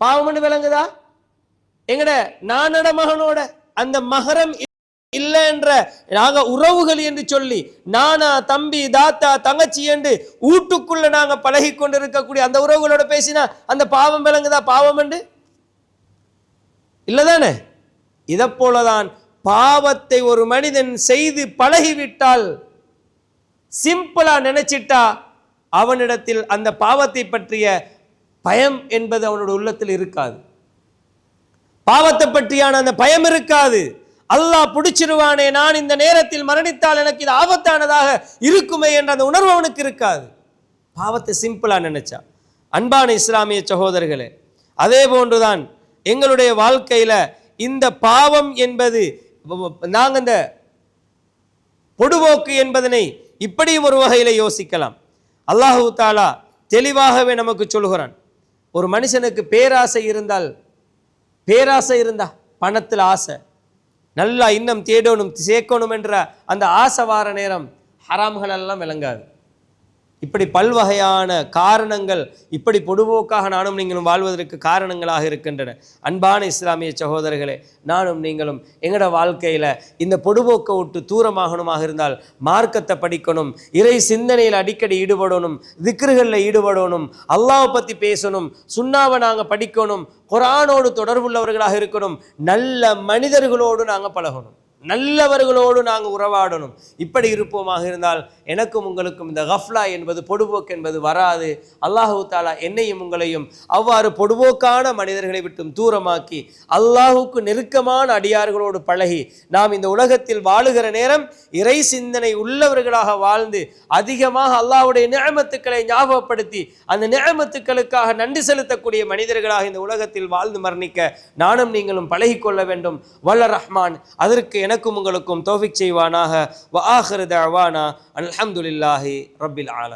பாவம் விளங்குதா? எங்கட நானட மகனோட, அந்த மகரம் இல்லை என்ற நாங்க உறவுகள் என்று சொல்லி நானா தம்பி தாத்தா தங்கச்சி என்று வீட்டுக்குள்ள நாங்க பழகி கொண்டிருக்கக்கூடிய அந்த உறவுகளோட பேசினா அந்த பாவம் விளங்குதா? பாவம் இல்லதானே? இதை போலதான் பாவத்தை ஒரு மனிதன் செய்து பழகிவிட்டால், சிம்பிளா நினைச்சிட்டா, அவனிடத்தில் அந்த பாவத்தை பற்றிய பயம் என்பது அவனுடைய உள்ளத்தில் இருக்காது. பாவத்தை பற்றியான அந்த பயம் இருக்காது. அல்லாஹ் பிடிச்சிருவானே, நான் இந்த நேரத்தில் மரணித்தால் எனக்கு இது ஆபத்தானதாக இருக்குமே என்ற அந்த உணர்வு அவனுக்கு இருக்காது. பாவத்தை சிம்பிளா நினைச்சா. அன்பான இஸ்லாமிய சகோதரர்களே, அதே போன்றுதான் எங்களுடைய வாழ்க்கையில இந்த பாவம் என்பது, நாங்கள் இந்த பொடுபோக்கு என்பதனை இப்படியும் ஒரு வகையில யோசிக்கலாம். அல்லாஹு தாலா தெளிவாகவே நமக்கு சொல்கிறான், ஒரு மனுஷனுக்கு பேராசை இருந்தா பணத்தில் ஆசை, நல்லா இன்னும் தேடணும் சேர்க்கணும் என்ற அந்த ஆசை வார நேரம் ஹராம்கள் எல்லாம் விளங்காது. இப்படி பல்வகையான காரணங்கள் இப்படி பொடுபோக்காக நானும் நீங்களும் வாழ்வதற்கு காரணங்களாக இருக்கின்றன. அன்பான இஸ்லாமிய சகோதரர்களே, நானும் நீங்களும் எங்களோட வாழ்க்கையில் இந்த பொடுபோக்கை விட்டு தூரமாகணுமாக இருந்தால் மார்க்கத்தை படிக்கணும், இறை சிந்தனையில் அடிக்கடி ஈடுபடணும், திக்ருகளில் ஈடுபடணும், அல்லாஹ்வை பற்றி பேசணும், சுன்னாவை நாங்கள் படிக்கணும், குர்ஆனோடு தொடர்புள்ளவர்களாக இருக்கணும், நல்ல மனிதர்களோடு நாங்கள் பழகணும், நல்லவர்களோடு நாங்கள் உறவாடணும். இப்படி இருப்போமாக இருந்தால் எனக்கும் உங்களுக்கும் இந்த கஃப்லா என்பது, பொடுபோக்கு என்பது வராது. அல்லாஹு தாலா என்னையும் உங்களையும் அவ்வாறு பொடுபோக்கான மனிதர்களை விட்டும் தூரமாக்கி அல்லாஹுக்கு நெருக்கமான அடியார்களோடு பழகி நாம் இந்த உலகத்தில் வாழுகிற நேரம் இறை சிந்தனை உள்ளவர்களாக வாழ்ந்து அதிகமாக அல்லாஹ்வுடைய நிஅமத்துக்களை ஞாபகப்படுத்தி அந்த நிஅமத்துக்களுக்காக நன்றி செலுத்தக்கூடிய மனிதர்களாக இந்த உலகத்தில் வாழ்ந்து மரணிக்க நானும் நீங்களும் பழகிக்கொள்ள வேண்டும். வல்ல ரஹ்மான் அதற்கு எனக்கும் உங்களுக்கும் தௌஃபீக் செய்வானாக. வ ஆகிரு தஅவானா அல்ஹம்துலில்லாஹி ரப்பில் ஆலமீன்.